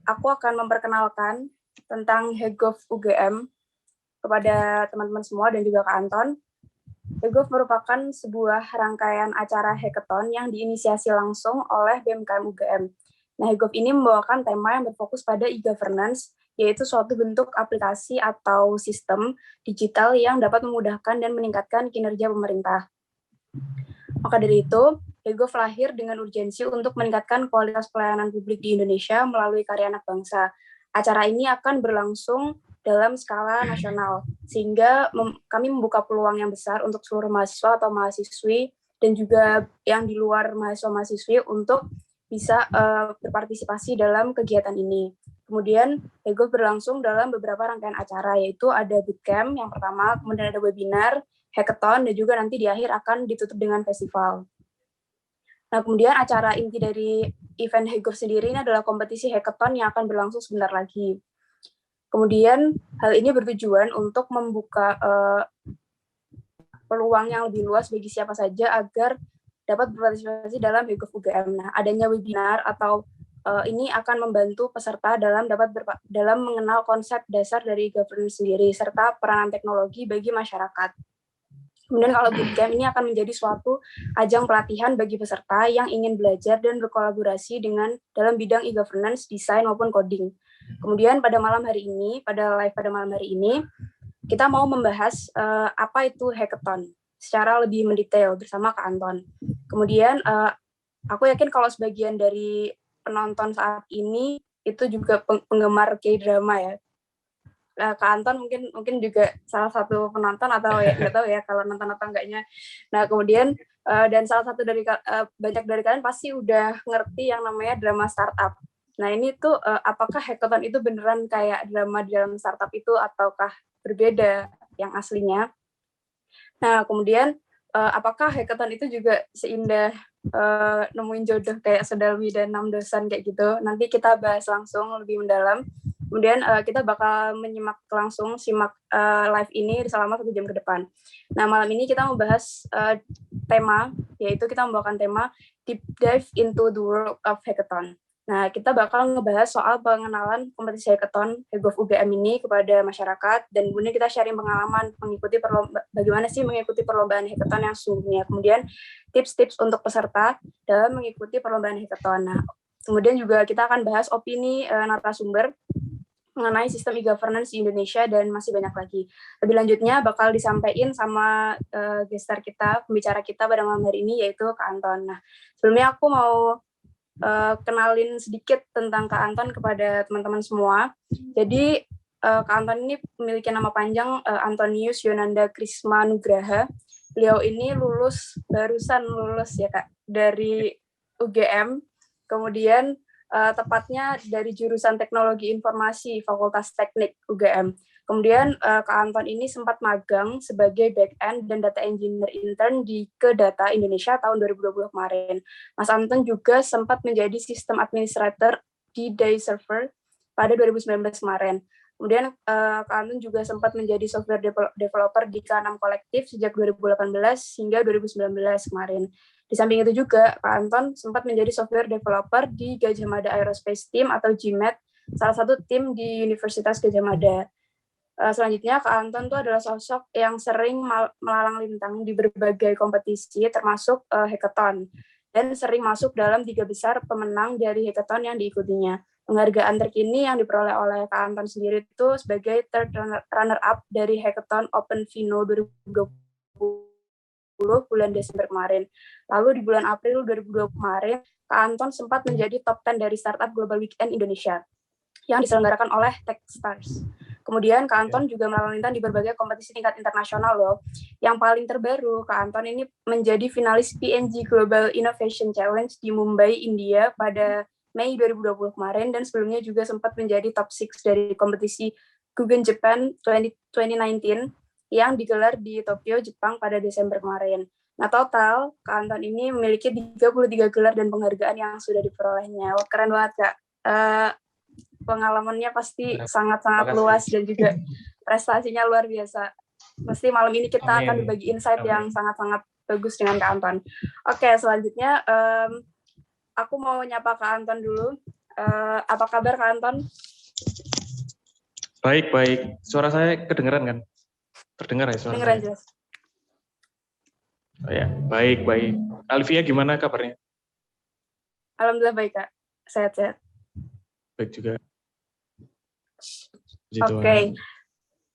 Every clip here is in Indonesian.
aku akan memperkenalkan tentang Hegov UGM kepada teman-teman semua dan juga Kak Anton. Hegov merupakan sebuah rangkaian acara hackathon yang diinisiasi langsung oleh BMKM UGM. Nah, Hegov ini membawakan tema yang berfokus pada e-governance, yaitu suatu bentuk aplikasi atau sistem digital yang dapat memudahkan dan meningkatkan kinerja pemerintah. Maka dari itu, Hegov lahir dengan urgensi untuk meningkatkan kualitas pelayanan publik di Indonesia melalui karya anak bangsa. Acara ini akan berlangsung dalam skala nasional, sehingga kami membuka peluang yang besar untuk seluruh mahasiswa atau mahasiswi dan juga yang di luar mahasiswa-mahasiswi untuk bisa berpartisipasi dalam kegiatan ini. Kemudian, Hegov berlangsung dalam beberapa rangkaian acara, yaitu ada bootcamp yang pertama, kemudian ada webinar, hackathon, dan juga nanti di akhir akan ditutup dengan festival. Nah, kemudian acara inti dari event Hegov sendiri ini adalah kompetisi hackathon yang akan berlangsung sebentar lagi. Kemudian, hal ini bertujuan untuk membuka peluang yang lebih luas bagi siapa saja agar dapat berpartisipasi dalam Hegov UGM. Nah, adanya webinar atau ini akan membantu peserta dalam mengenal konsep dasar dari governance sendiri serta peranan teknologi bagi masyarakat. Kemudian kalau bootcamp ini akan menjadi suatu ajang pelatihan bagi peserta yang ingin belajar dan berkolaborasi dalam bidang e-governance, desain maupun coding. Kemudian pada malam hari ini, kita mau membahas apa itu hackathon secara lebih mendetail bersama Kak Anton. Kemudian aku yakin kalau sebagian dari penonton saat ini itu juga penggemar K-drama ya. Kak Anton mungkin juga salah satu penonton atau ya nggak tahu ya kalau nonton atau enggaknya. Nah kemudian dan salah satu dari banyak dari kalian pasti udah ngerti yang namanya drama startup. Nah ini tuh apakah hackathon itu beneran kayak drama di dalam startup itu ataukah berbeda yang aslinya? Nah kemudian apakah hackathon itu juga seindah nemuin jodoh kayak Sodawi dan 6 dosan kayak gitu? Nanti kita bahas langsung lebih mendalam. Kemudian kita bakal simak live ini selama 1 jam ke depan. Nah, malam ini kita membahas tema, yaitu kita membawakan tema Deep Dive into the World of Hackathon. Nah, kita bakal ngebahas soal pengenalan kompetisi hackathon Hegov UGM ini kepada masyarakat, dan kemudian kita sharing pengalaman bagaimana sih mengikuti perlombaan hackathon yang sesungguhnya. Kemudian tips-tips untuk peserta dalam mengikuti perlombaan hackathon. Nah, kemudian juga kita akan bahas opini narasumber mengenai sistem e-governance di Indonesia dan masih banyak lagi. Lebih lanjutnya bakal disampaikan sama gestar kita, pembicara kita pada malam hari ini, yaitu Kak Anton. Nah, sebelumnya aku mau kenalin sedikit tentang Kak Anton kepada teman-teman semua. Jadi, Kak Anton ini memiliki nama panjang Antonius Yonanda Krisma Nugraha. Beliau ini barusan lulus ya Kak, dari UGM, kemudian tepatnya dari jurusan Teknologi Informasi Fakultas Teknik UGM. Kemudian Kak Anton ini sempat magang sebagai back-end dan data engineer intern di Kedata Indonesia tahun 2020 kemarin. Mas Anton juga sempat menjadi sistem administrator di Day Server pada 2019 kemarin. Kemudian Kak Anton juga sempat menjadi software developer di K6 Kolektif sejak 2018 hingga 2019 kemarin. Di samping itu juga, Kak Anton sempat menjadi software developer di Gajah Mada Aerospace Team atau GMAT, salah satu tim di Universitas Gajah Mada. Selanjutnya, Kak Anton itu adalah sosok yang sering melalang lintang di berbagai kompetisi, termasuk hackathon, dan sering masuk dalam 3 besar pemenang dari hackathon yang diikutinya. Penghargaan terkini yang diperoleh oleh Kak Anton sendiri itu sebagai third runner-up dari hackathon Open Vino 2020 bulan Desember kemarin. Lalu di bulan April 2020 kemarin, Kak Anton sempat menjadi top 10 dari Startup Global Weekend Indonesia yang diselenggarakan oleh Techstars. Kemudian Kak Anton juga melalang lintang di berbagai kompetisi tingkat internasional loh. Yang paling terbaru, Kak Anton ini menjadi finalis PNG Global Innovation Challenge di Mumbai, India pada Mei 2020 kemarin, dan sebelumnya juga sempat menjadi top 6 dari kompetisi Guggen Japan 2019 yang digelar di Tokyo, Jepang pada Desember kemarin. Nah, total, Kak Anton ini memiliki 33 gelar dan penghargaan yang sudah diperolehnya. Wah, keren banget, Kak. Pengalamannya pasti sangat-sangat luas dan juga prestasinya luar biasa. Pasti malam ini kita akan berbagi insight yang sangat-sangat bagus dengan Kak Anton. Oke, selanjutnya aku mau nyapa Kak Anton dulu. Apa kabar Kak Anton? Baik. Suara saya kedengeran kan? Terdengar ya suara Dengeran saya? jelas. Oh ya, baik. Alvia gimana kabarnya? Alhamdulillah baik Kak, sehat-sehat. Baik juga.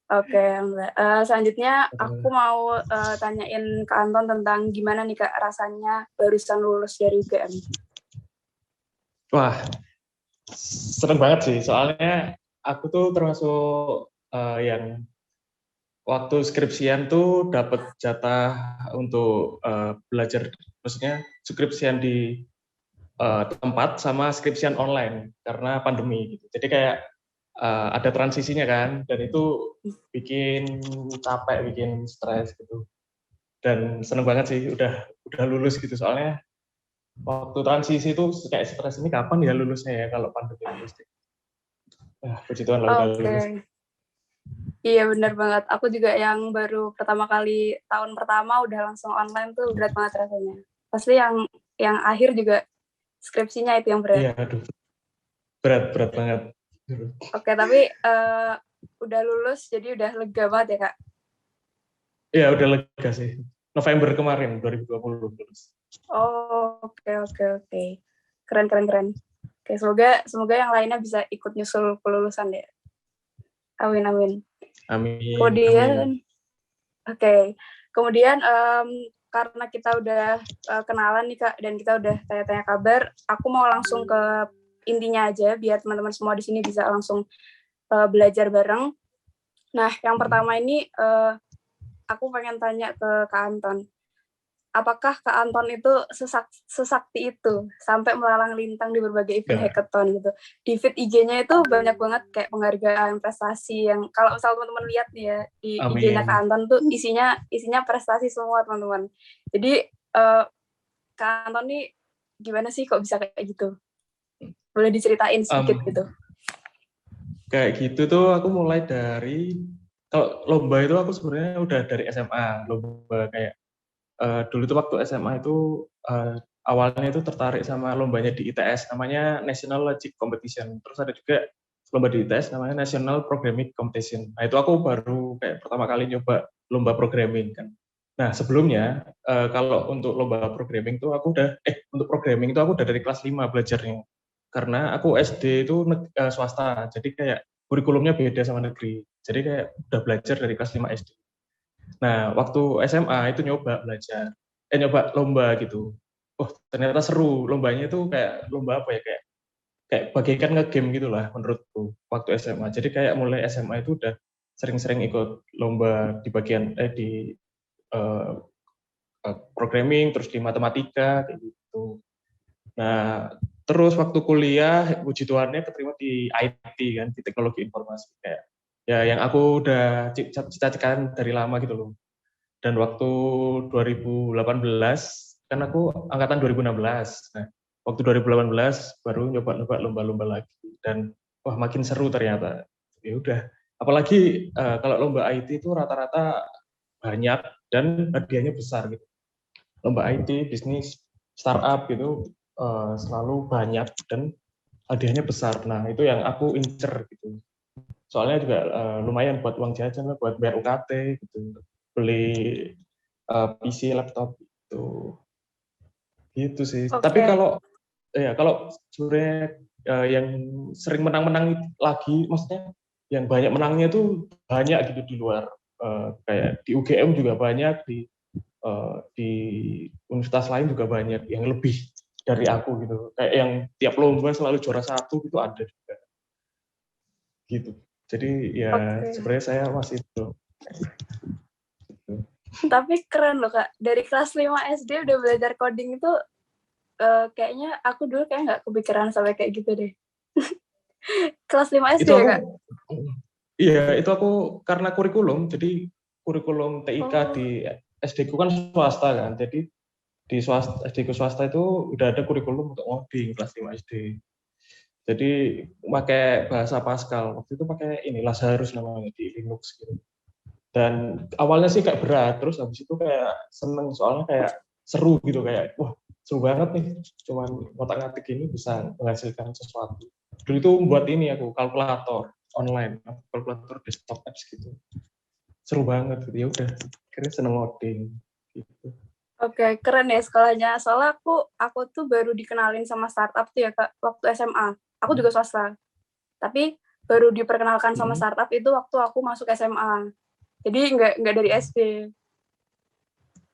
Oke, Mbak. Selanjutnya aku mau tanyain Kak Anton tentang gimana nih Kak rasanya barusan lulus dari UGM. Wah, seneng banget sih. Soalnya aku tuh termasuk yang waktu skripsian tuh dapat jatah untuk belajar, maksudnya skripsian di tempat sama skripsian online karena pandemi gitu. Jadi kayak ada transisinya kan, dan itu bikin capek, bikin stres gitu. Dan seneng banget sih udah lulus gitu, soalnya waktu transisi itu kayak stres, ini kapan ya lulusnya ya kalau pandemi lulus. Puji Tuhan lah udah lulus. Iya benar banget. Aku juga yang baru pertama kali tahun pertama udah langsung online tuh berat banget rasanya. Pasti yang akhir juga skripsinya itu yang berat. Iya, aduh. Berat banget. Oke, tapi udah lulus jadi udah lega banget ya, Kak? Iya, udah lega sih. November kemarin, 2020 lulus. Oh, oke. Keren. Oke, semoga yang lainnya bisa ikut nyusul kelulusan deh. Amin. Kemudian, Kemudian karena kita udah kenalan nih Kak, dan kita udah tanya-tanya kabar, aku mau langsung ke intinya aja biar teman-teman semua di sini bisa langsung belajar bareng. Nah, yang pertama ini aku pengen tanya ke Kak Anton. Apakah Kak Anton itu sesakti itu sampai melalang lintang di berbagai event hackathon gitu? Di feed IG-nya itu banyak banget kayak penghargaan prestasi yang kalau misal teman-teman lihat nih ya di IG-nya Kak Anton tuh isinya prestasi semua teman-teman. Jadi Kak Anton nih gimana sih kok bisa kayak gitu? Boleh diceritain sedikit gitu? Kayak gitu tuh aku mulai dari, kalau lomba itu aku sebenarnya udah dari SMA. Lomba kayak dulu tuh waktu SMA itu awalnya itu tertarik sama lombanya di ITS, namanya National Logic Competition. Terus ada juga lomba di ITS namanya National Programming Competition. Nah itu aku baru kayak pertama kali nyoba lomba programming kan. Nah sebelumnya kalau untuk lomba programming tuh aku udah untuk programming itu aku udah dari kelas 5 belajarnya. Karena aku SD itu swasta, jadi kayak kurikulumnya beda sama negeri. Jadi kayak udah belajar dari kelas 5 SD. Nah, waktu SMA itu nyoba lomba gitu. Oh, ternyata seru. Lombanya itu kayak lomba apa ya, kayak bagaikan nge-game gitulah menurutku waktu SMA. Jadi kayak mulai SMA itu udah sering-sering ikut lomba di bagian di programming, terus di matematika kayak gitu. Nah, terus waktu kuliah puji Tuhannya keterima di IT kan, di teknologi informasi, kayak ya yang aku udah cita-citakan dari lama gitu loh. Dan waktu 2018 kan aku angkatan 2016. Nah, waktu 2018 baru nyoba lomba-lomba lagi, dan wah makin seru ternyata. Ya udah, apalagi kalau lomba IT itu rata-rata banyak dan hadiahnya besar gitu. Lomba IT, bisnis, startup gitu selalu banyak dan hadiahnya besar. Nah, itu yang aku incer gitu. Soalnya juga lumayan buat uang jajan lah, buat bayar UKT gitu, beli PC, laptop gitu sih. Tapi kalau sebenarnya yang sering menang-menang lagi, maksudnya yang banyak menangnya itu banyak gitu di luar, kayak di UGM juga banyak, di universitas lain juga banyak yang lebih dari aku gitu, kayak yang tiap lomba selalu juara 1 itu ada juga gitu. Jadi ya sebenarnya saya masih itu. Tapi keren loh Kak, dari kelas 5 SD udah belajar coding itu kayaknya aku dulu kayak nggak kepikiran sampai kayak gitu deh. Kelas 5 SD ya Kak? Iya, itu aku karena kurikulum, jadi kurikulum TIK di SD ku kan swasta kan, jadi di SD ku swasta itu udah ada kurikulum untuk ngoding kelas 5 SD. Jadi pakai bahasa Pascal, waktu itu pakai ini Lazarus namanya di Linux gitu. Dan awalnya sih kayak berat, terus habis itu kayak seneng soalnya kayak seru gitu, kayak wah seru banget nih, cuman ngotak-ngatik ini bisa menghasilkan sesuatu. Dulu itu buat ini aku kalkulator online, kalkulator desktop apps gitu. Seru banget gitu, ya udah akhirnya seneng ngoding gitu. Oke, keren ya sekolahnya. Soalnya aku tuh baru dikenalin sama startup tuh ya Kak, waktu SMA. Aku juga swasta. Tapi baru diperkenalkan sama startup itu waktu aku masuk SMA. Jadi nggak dari SD.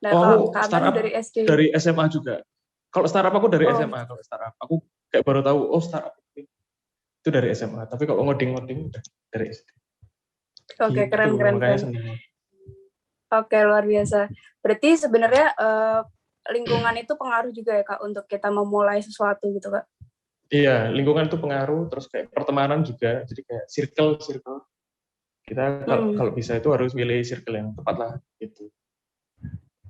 Nah, kalau Oh, Kak Anton startup dari SD. dari SMA juga. Kalau startup aku dari Oh, SMA, kalau startup aku kayak baru tahu, oh startup itu dari SMA. Tapi kalau ngoding-ngoding udah dari SD. oke, Gitu, keren, keren, makanya keren. seneng. Oke, luar biasa. Berarti sebenarnya lingkungan itu pengaruh juga ya Kak untuk kita memulai sesuatu gitu Kak. Iya, lingkungan itu pengaruh, terus kayak pertemanan juga, jadi kayak circle. Kita kalau bisa itu harus milih circle yang tepat lah, gitu.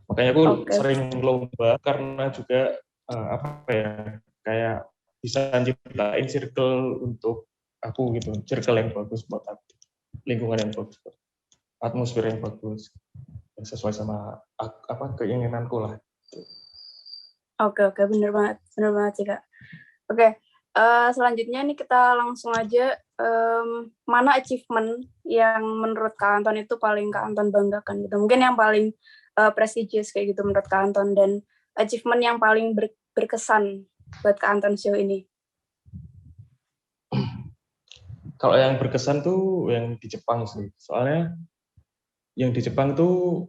Makanya aku Oke. sering lomba karena juga apa ya, kayak bisa ciptain circle untuk aku gitu, circle yang bagus buat aku, lingkungan yang bagus, atmosfer yang bagus, yang sesuai sama apa keinginanku lah. Oke, bener banget sih Kak. Oke, selanjutnya nih kita langsung aja mana achievement yang menurut Kak Anton itu paling Kak Anton banggakan gitu. Mungkin yang paling prestigious kayak gitu menurut Kak Anton dan achievement yang paling berkesan buat Kak Anton sejauh ini. Kalau yang berkesan tuh yang di Jepang sih, soalnya yang di Jepang tuh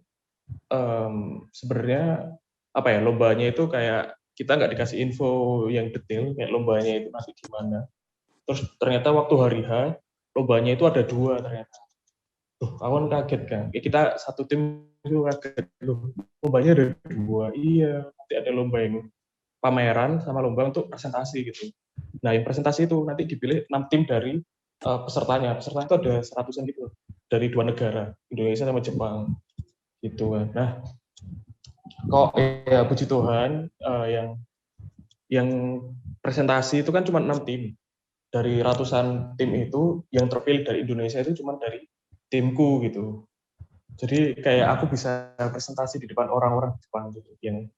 sebenarnya apa ya, lombanya itu kayak kita nggak dikasih info yang detail kayak lombanya itu nanti gimana. Terus ternyata waktu hari H lombanya itu ada 2 ternyata. Aku kan kaget kan. Ya, kita satu tim itu kaget loh. Lombanya ada 2. Iya, nanti ada lomba yang pameran sama lomba untuk presentasi gitu. Nah, yang presentasi itu nanti dipilih 6 tim dari pesertanya. Peserta itu ada 100-an gitu dari 2 negara, Indonesia sama Jepang gitu kan. Nah, kok ya puji Tuhan yang presentasi itu kan cuma 6 tim. Dari ratusan tim itu yang terpilih dari Indonesia itu cuma dari timku gitu. Jadi kayak aku bisa presentasi di depan orang-orang Jepang gitu yang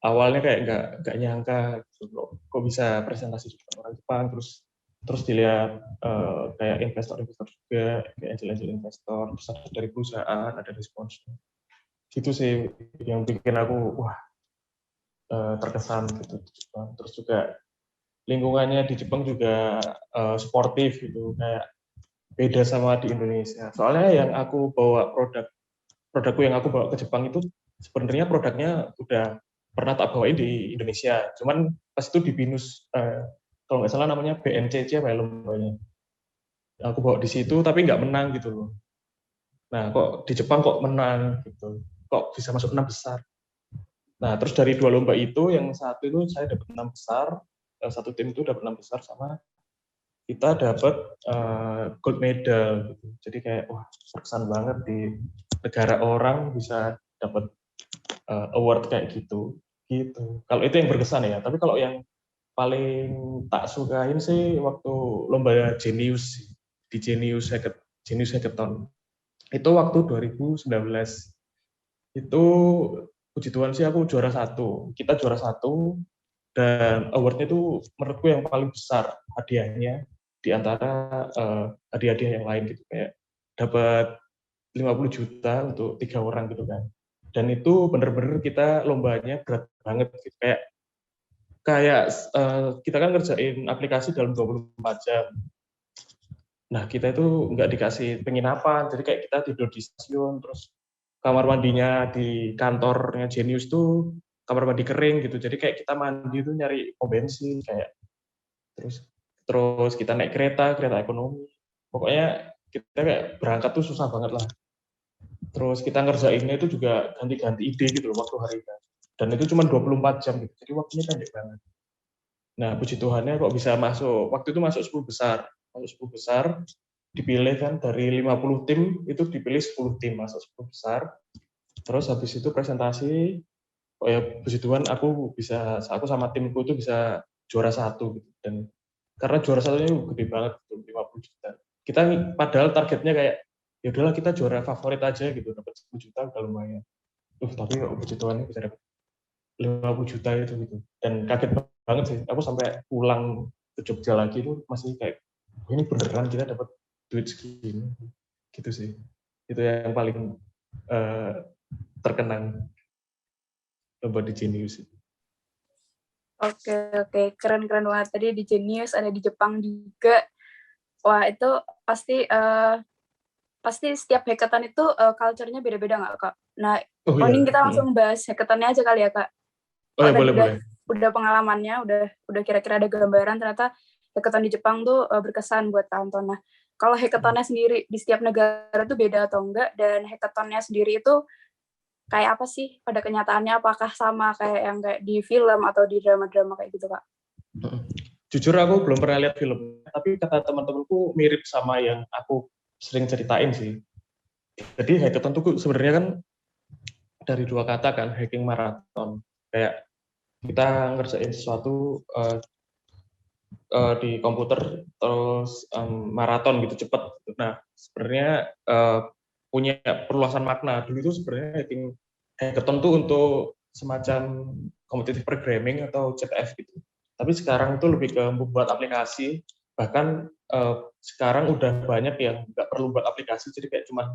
awalnya kayak nggak nyangka gitu, kok bisa presentasi di depan orang Jepang, terus dilihat kayak investor-investor juga, kayak angel-angel investor, terus ada dari perusahaan, ada dari sponsor. Gitu sih yang bikin aku wah terkesan gitu. Terus juga lingkungannya di Jepang juga sportif gitu, kayak beda sama di Indonesia. Soalnya yang aku bawa produkku yang aku bawa ke Jepang itu sebenarnya produknya udah pernah tak bawain di Indonesia. Cuman pas itu di BINUS, kalau nggak salah namanya BNCC apa ya lombanya. Aku bawa di situ tapi nggak menang gitu loh. Nah kok di Jepang kok menang gitu. Kok bisa masuk 6 besar. Nah terus dari 2 lomba itu yang satu itu saya dapat 6 besar, satu tim itu dapat 6 besar sama kita dapat gold medal gitu. Jadi kayak wah berkesan banget di negara orang bisa dapat award kayak gitu. Gitu. Kalau itu yang berkesan ya. Tapi kalau yang paling tak sukain sih waktu lomba Genius di Genius Hackathon. Itu waktu 2019. Itu puji Tuhan sih aku juara 1. Kita juara 1 dan awardnya itu menurutku yang paling besar hadiahnya di antara hadiah-hadiah yang lain gitu, kayak dapat 50 juta untuk 3 orang gitu kan. Dan itu bener-bener kita lombanya berat banget gitu. Kayak kita kan ngerjain aplikasi dalam 24 jam. Nah, kita itu nggak dikasih penginapan, jadi kayak kita tidur di stasiun, terus kamar mandinya di kantornya Genius tuh kamar mandi kering gitu. Jadi kayak kita mandi tuh nyari pom bensin kayak terus terus kita naik kereta ekonomi. Pokoknya kita kayak berangkat tuh susah banget lah. Terus kita ngerjainnya itu juga ganti-ganti ide gitu loh waktu hari kan. Dan itu cuma 24 jam gitu. Jadi waktunya pendek banget. Nah, puji Tuhannya kok bisa masuk. Waktu itu masuk 10 besar. Masuk 10 besar, dipilih kan dari 50 tim, itu dipilih 10 tim masuk 10 besar. Terus habis itu presentasi, oh ya puji Tuhan aku sama timku itu bisa juara 1 gitu. Dan karena juara 1-nya gede banget, 50 juta. Kita padahal targetnya kayak ya udahlah kita juara favorit aja gitu, dapat 10 juta udah lumayan. Tapi kok puji Tuhan bisa dapat 50 juta itu gitu. Dan kaget banget sih, aku sampai pulang ke Jogja lagi itu masih kayak, ini beneran kita dapat duit segini, gitu sih. Itu yang paling terkenang lomba di Genius. Oke, keren-keren banget. Tadi di Genius, ada di Jepang juga. Wah, itu pasti setiap hackathon itu culture-nya beda-beda nggak, Kak? Nah, Oh iya. mending kita langsung bahas hackathon-nya aja kali ya, Kak. Oh ya, Kalau tadi boleh. udah pengalamannya, udah kira-kira ada gambaran, ternyata hackathon di Jepang tuh berkesan buat Anton. Nah, kalau hackathon-nya sendiri di setiap negara tuh beda atau enggak, dan hackathon-nya sendiri itu kayak apa sih pada kenyataannya? Apakah sama kayak yang kayak di film atau di drama-drama kayak gitu, Kak? Jujur aku belum pernah lihat film, tapi kata teman-temanku mirip sama yang aku sering ceritain sih. Jadi hackathon tuh sebenarnya kan dari dua kata kan, hacking marathon. Kayak kita ngerjain sesuatu di komputer terus maraton gitu cepet. Nah sebenarnya punya perluasan makna. Dulu itu sebenarnya hackathon tuh untuk semacam competitive programming atau CTF gitu. Tapi sekarang itu lebih ke membuat aplikasi. Bahkan sekarang udah banyak yang nggak perlu buat aplikasi, jadi kayak cuma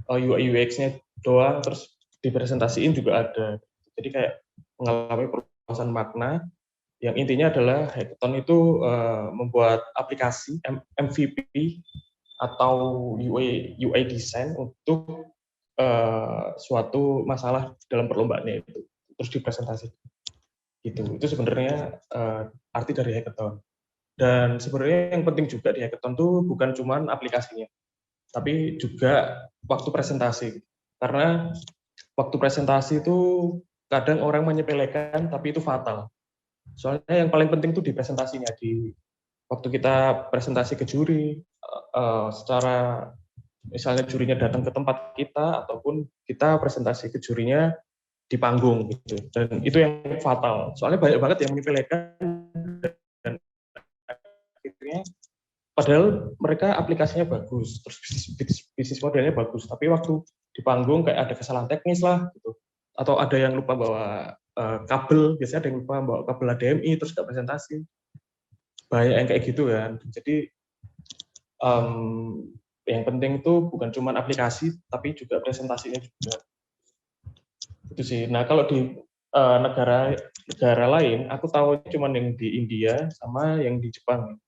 UI UX-nya doang, terus dipresentasiin juga ada. Jadi kayak mengalami perluasan makna. Yang intinya adalah hackathon itu membuat aplikasi MVP atau UI design untuk suatu masalah dalam perlombaannya itu, terus dipresentasikan. Itu sebenarnya arti dari hackathon. Dan sebenarnya yang penting juga di hackathon tuh bukan cuma aplikasinya, tapi juga waktu presentasi. Karena waktu presentasi itu kadang orang menyepelekan, tapi itu fatal. Soalnya yang paling penting tuh di presentasinya, di waktu kita presentasi ke juri, secara misalnya jurinya datang ke tempat kita, ataupun kita presentasi ke jurinya di panggung gitu. Dan itu yang fatal. Soalnya banyak banget yang menyepelekan dan akhirnya padahal mereka aplikasinya bagus, terus bisnis modelnya bagus, tapi waktu di panggung kayak ada kesalahan teknis lah gitu. Atau ada yang lupa bawa kabel, biasanya ada yang lupa bawa kabel HDMI terus nggak presentasi. Banyak yang kayak gitu kan. Jadi yang penting itu bukan cuma aplikasi, tapi juga presentasinya juga. Itu sih. Nah kalau di negara lain, aku tahu cuma yang di India sama yang di Jepang.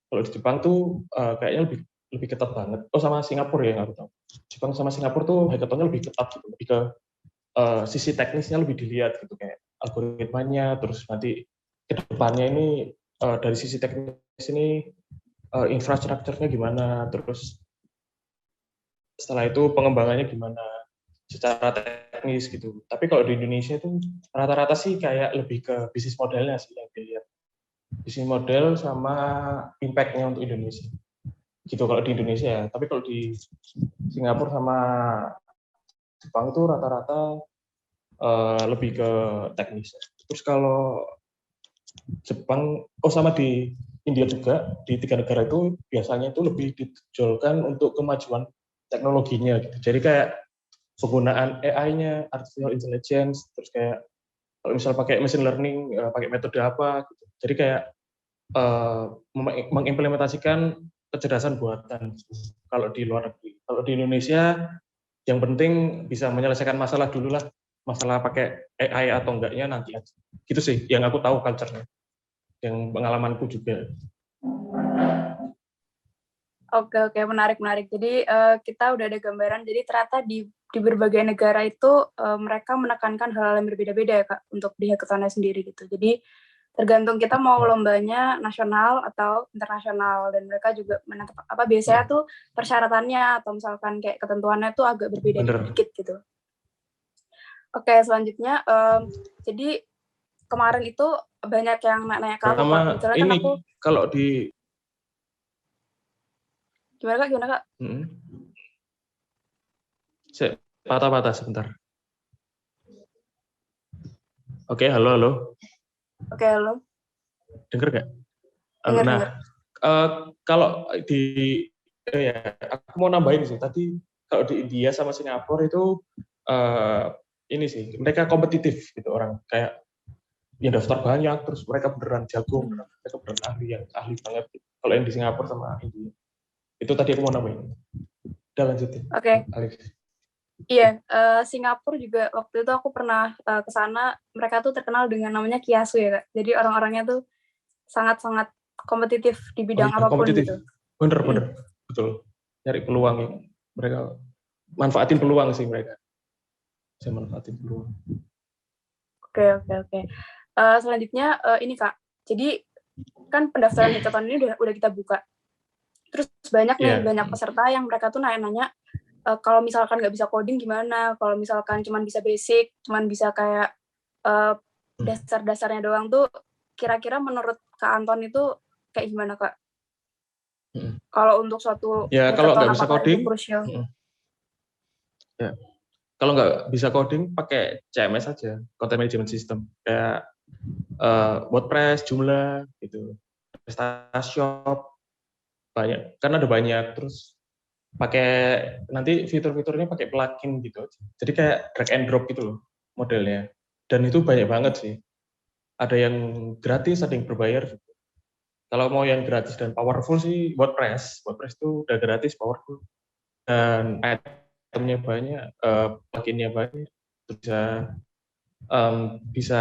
Kalau di Jepang tuh kayaknya lebih ketat banget. Oh sama Singapura ya yang aku tahu. Jepang sama Singapura tuh hackathonnya lebih ketat gitu, lebih ke sisi teknisnya lebih dilihat gitu, kayak algoritmanya, terus nanti ke depannya ini dari sisi teknis ini infrastrukturnya gimana, terus setelah itu pengembangannya gimana secara teknis gitu. Tapi kalau di Indonesia itu rata-rata sih kayak lebih ke bisnis modelnya sih yang dilihat. Bisnis model sama impact-nya untuk Indonesia. Gitu kalau di Indonesia ya. Tapi kalau di Singapura sama Jepang itu rata-rata lebih ke teknis. Terus kalau Jepang, sama di India juga, di 3 negara itu biasanya itu lebih ditonjolkan untuk kemajuan teknologinya gitu. Jadi kayak penggunaan AI-nya, artificial intelligence, terus kayak kalau misal pakai machine learning, pakai metode apa gitu. Jadi kayak mengimplementasikan kecerdasan buatan kalau di luar negeri. Kalau di Indonesia yang penting bisa menyelesaikan masalah dulu lah, masalah pakai AI atau enggaknya nanti aja. Gitu sih yang aku tahu culture-nya, yang pengalamanku juga. Oke, menarik. Jadi kita udah ada gambaran. Jadi ternyata di berbagai negara itu mereka menekankan hal-hal yang berbeda-beda ya Kak untuk di hackathon-nya sendiri gitu. Jadi tergantung kita mau lombanya nasional atau internasional, dan mereka juga menentukan apa biasanya tuh persyaratannya atau misalkan kayak ketentuannya tuh agak berbeda dikit gitu. Oke, selanjutnya jadi kemarin itu banyak yang nanya ke aku Kak. Misalnya kan aku kalau di gimana Kak? Patah-patah sebentar. Oke, halo. Oke, halo. Dengar nggak? Dengar. Kalau aku mau nambahin sih, tadi kalau di India sama Singapura itu ini sih, mereka kompetitif gitu orang kayak yang daftar banyak, terus mereka beneran jago, mereka beneran ahli banget. Gitu. Kalau yang di Singapura sama India, itu tadi aku mau nambahin. Udah lanjutin. Oke. Alex. Iya, Singapura juga waktu itu aku pernah ke sana. Mereka tuh terkenal dengan namanya kiasu ya, Kak. Jadi orang-orangnya tuh sangat-sangat kompetitif di bidang apapun kompetitif. gitu. Bener, betul. Nyari peluang ya. Mereka manfaatin peluang sih mereka. Bisa manfaatin peluang. Oke. Selanjutnya ini Kak. Jadi kan pendaftaran hackathon ini udah kita buka. Terus banyak peserta yang mereka tuh nanya-nanya kalau misalkan nggak bisa coding gimana, kalau misalkan cuman bisa basic, cuman bisa kayak dasar-dasarnya doang tuh, kira-kira menurut Kak Anton itu kayak gimana Kak? Kalau untuk suatu kalau nggak bisa coding, itu crucial? Ya, kalau nggak bisa coding pakai CMS aja, Content Management System, kayak WordPress, Joomla, gitu, PrestaShop, banyak, karena ada banyak. Terus pakai nanti fitur-fiturnya pakai plugin gitu aja. Jadi kayak drag and drop gitu loh modelnya. Dan itu banyak banget sih. Ada yang gratis, ada yang berbayar. Kalau mau yang gratis dan powerful sih WordPress. WordPress itu udah gratis, powerful. Dan itemnya banyak, pluginnya banyak. Bisa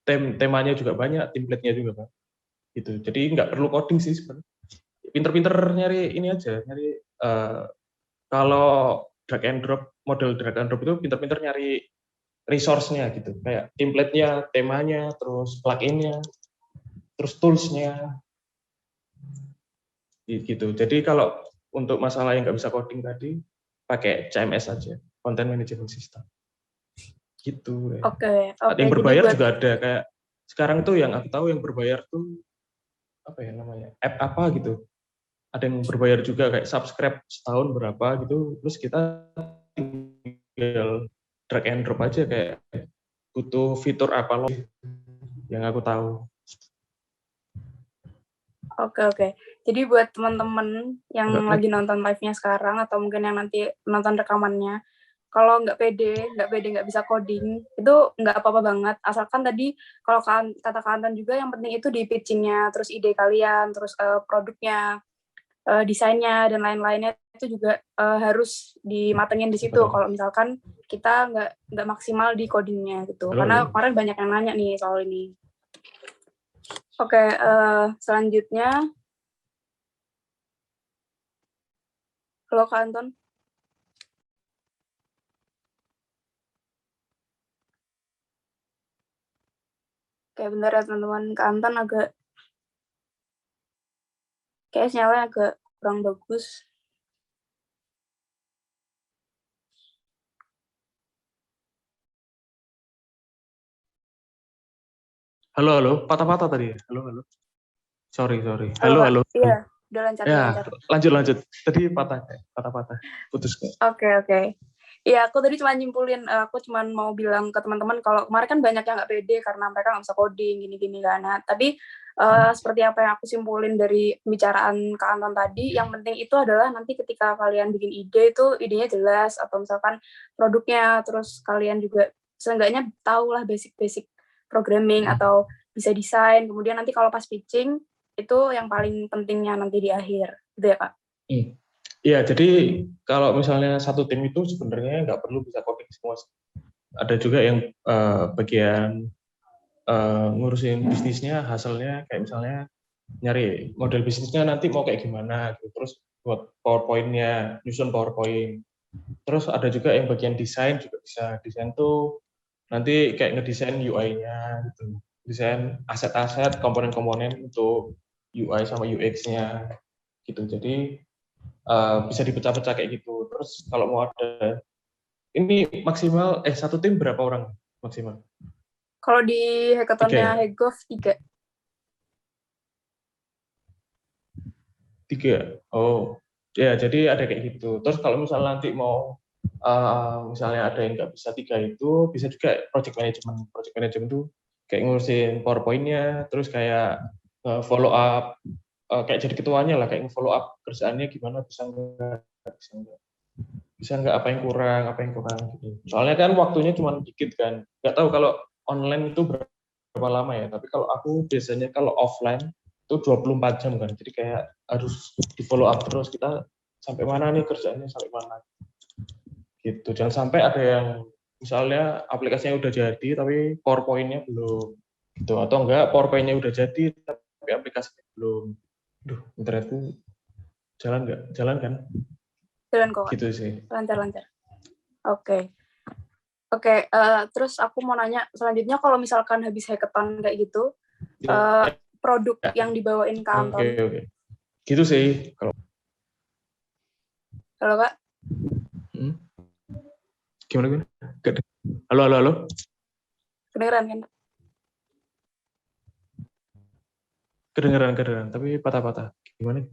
temanya juga banyak, template-nya juga banyak. Gitu. Jadi nggak perlu coding sih sebenarnya. Pinter-pinter nyari ini aja, nyari kalau drag and drop, model drag and drop itu pinter-pinter nyari resource-nya gitu, kayak template-nya, temanya, terus plugin-nya, terus tools-nya, gitu. Jadi kalau untuk masalah yang nggak bisa coding tadi, pakai CMS aja, Content Management System. Gitu. Oke. Yang berbayar juga ada, kayak sekarang tuh yang aku tahu yang berbayar tuh apa ya namanya, app apa gitu. Ada yang berbayar juga kayak subscribe setahun berapa gitu, terus kita tinggal drag and drop aja kayak butuh fitur apa loh yang aku tahu. Oke. Jadi buat teman-teman yang lagi nonton live-nya sekarang atau mungkin yang nanti nonton rekamannya, kalau nggak pede, nggak bisa coding, itu nggak apa-apa banget. Asalkan tadi kalau kata Kak Anton juga yang penting itu di pitching-nya, terus ide kalian, terus produknya, desainnya dan lain-lainnya itu juga harus dimatengin di situ. Kalau misalkan kita nggak maksimal di codingnya gitu. Karena kemarin banyak yang nanya nih soal ini. Oke, selanjutnya. Halo Kak Anton. Oke, bentar ya teman-teman. Kak Anton kayak sinyalnya agak kurang bagus. Halo, patah-patah tadi ya? Halo. Sorry. Halo. Iya, udah lancar. Ya, lanjut. Tadi patah-patah. Putus kok. Oke. Iya, aku tadi cuma nyimpulin, aku cuma mau bilang ke teman-teman kalau kemarin kan banyak yang nggak pede karena mereka nggak bisa coding, gini-gini kan. Nah, tapi seperti apa yang aku simpulin dari pembicaraan Kak Anton tadi, yang penting itu adalah nanti ketika kalian bikin ide itu idenya jelas, atau misalkan produknya, terus kalian juga seenggaknya tahulah basic-basic programming atau bisa desain. Kemudian nanti kalau pas pitching, itu yang paling pentingnya nanti di akhir. Gitu ya, Kak? Iya, jadi kalau misalnya satu tim itu sebenarnya nggak perlu bisa coding semua. Ada juga yang bagian ngurusin bisnisnya, hasilnya kayak misalnya nyari model bisnisnya nanti mau kayak gimana, gitu. Terus buat PowerPoint-nya, nyusun PowerPoint. Terus ada juga yang bagian desain juga bisa. Desain tuh nanti kayak ngedesain UI-nya gitu. Desain aset-aset, komponen-komponen untuk UI sama UX-nya gitu. Jadi bisa dipecah-pecah kayak gitu. Terus kalau mau ada ini maksimal satu tim berapa orang maksimal? Kalau di hackathonnya Hegov 3. 3. Oh, ya jadi ada kayak gitu. Terus kalau misalnya nanti mau misalnya ada yang nggak bisa 3 itu, bisa juga project management. Project management itu kayak ngurusin PowerPoint-nya, terus kayak follow up, kayak jadi ketuanya lah, kayak follow up kerjaannya gimana, bisa enggak. bisa nggak, apa yang kurang gitu. Soalnya kan waktunya cuma dikit kan, nggak tahu kalau online itu berapa lama ya, tapi kalau aku biasanya kalau offline itu 24 jam kan, jadi kayak harus di follow up terus, kita sampai mana nih kerjaannya, sampai mana gitu. Jangan sampai ada yang misalnya aplikasinya udah jadi tapi PowerPoint-nya belum gitu, atau enggak PowerPoint-nya udah jadi tapi aplikasinya belum. Duh, internetku jalan nggak? Jalan kan? Jalan kok, Kak. Gitu sih. Lancar-lancar. Oke. Terus aku mau nanya selanjutnya, kalau misalkan habis hackathon kayak gitu, produk yang dibawain ke Anton. Oke. Gitu sih kalau. Halo, Kak. Gimana? Halo. Kedengeran kan? Kedengeran, tapi patah-patah. Gimana?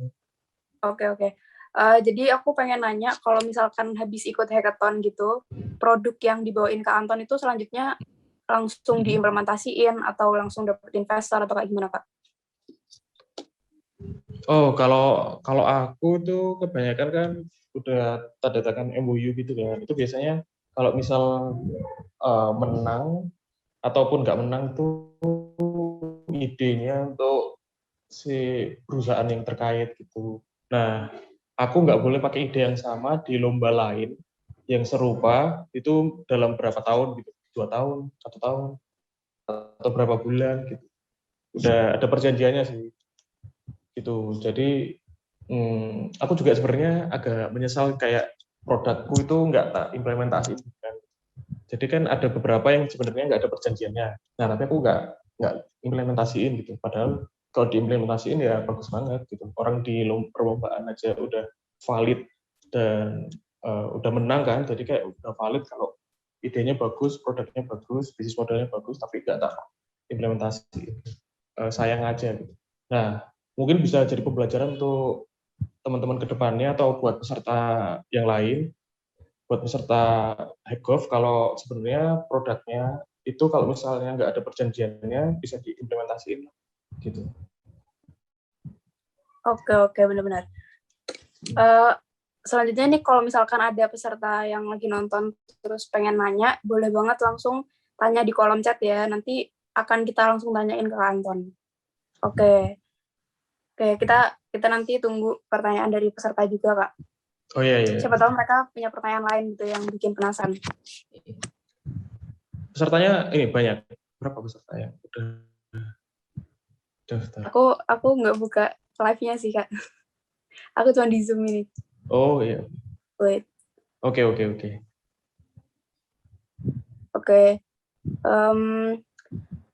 Oke. Jadi aku pengen nanya, kalau misalkan habis ikut hackathon gitu, produk yang dibawain ke Anton itu selanjutnya langsung diimplementasiin atau langsung dapet investor atau kayak gimana, Kak? Oh, kalau aku tuh kebanyakan kan udah tanda tangan MOU gitu kan. Itu biasanya kalau misal menang ataupun nggak menang tuh idenya untuk si perusahaan yang terkait gitu. Nah, aku nggak boleh pakai ide yang sama di lomba lain yang serupa itu dalam berapa tahun gitu, 2 tahun, 1 tahun, atau berapa bulan gitu. Udah ada perjanjiannya sih gitu. Jadi aku juga sebenarnya agak menyesal kayak produkku itu nggak tak implementasi kan. Jadi kan ada beberapa yang sebenarnya nggak ada perjanjiannya. Nah, tapi aku nggak implementasiin gitu. Padahal kalau diimplementasiin ya bagus banget gitu. Orang di perlombaan aja udah valid dan udah menang kan. Jadi kayak udah valid kalau idenya bagus, produknya bagus, bisnis modelnya bagus, tapi nggak tak implementasi. Sayang aja gitu. Nah, mungkin bisa jadi pembelajaran untuk teman-teman ke depannya atau buat peserta yang lain, buat peserta Hackgolf, kalau sebenarnya produknya itu kalau misalnya nggak ada perjanjiannya bisa diimplementasiin gitu. Oke, benar-benar. Selanjutnya nih, kalau misalkan ada peserta yang lagi nonton terus pengen nanya, boleh banget langsung tanya di kolom chat ya. Nanti akan kita langsung tanyain ke Anton. Oke, kita nanti tunggu pertanyaan dari peserta juga, Kak. Oh iya. Siapa tahu mereka punya pertanyaan lain gitu yang bikin penasaran. Pesertanya ini banyak. Berapa peserta yang udah daftar? Aku nggak buka live-nya sih, Kak. Aku cuma di Zoom ini. Oh iya. Wait. Oke.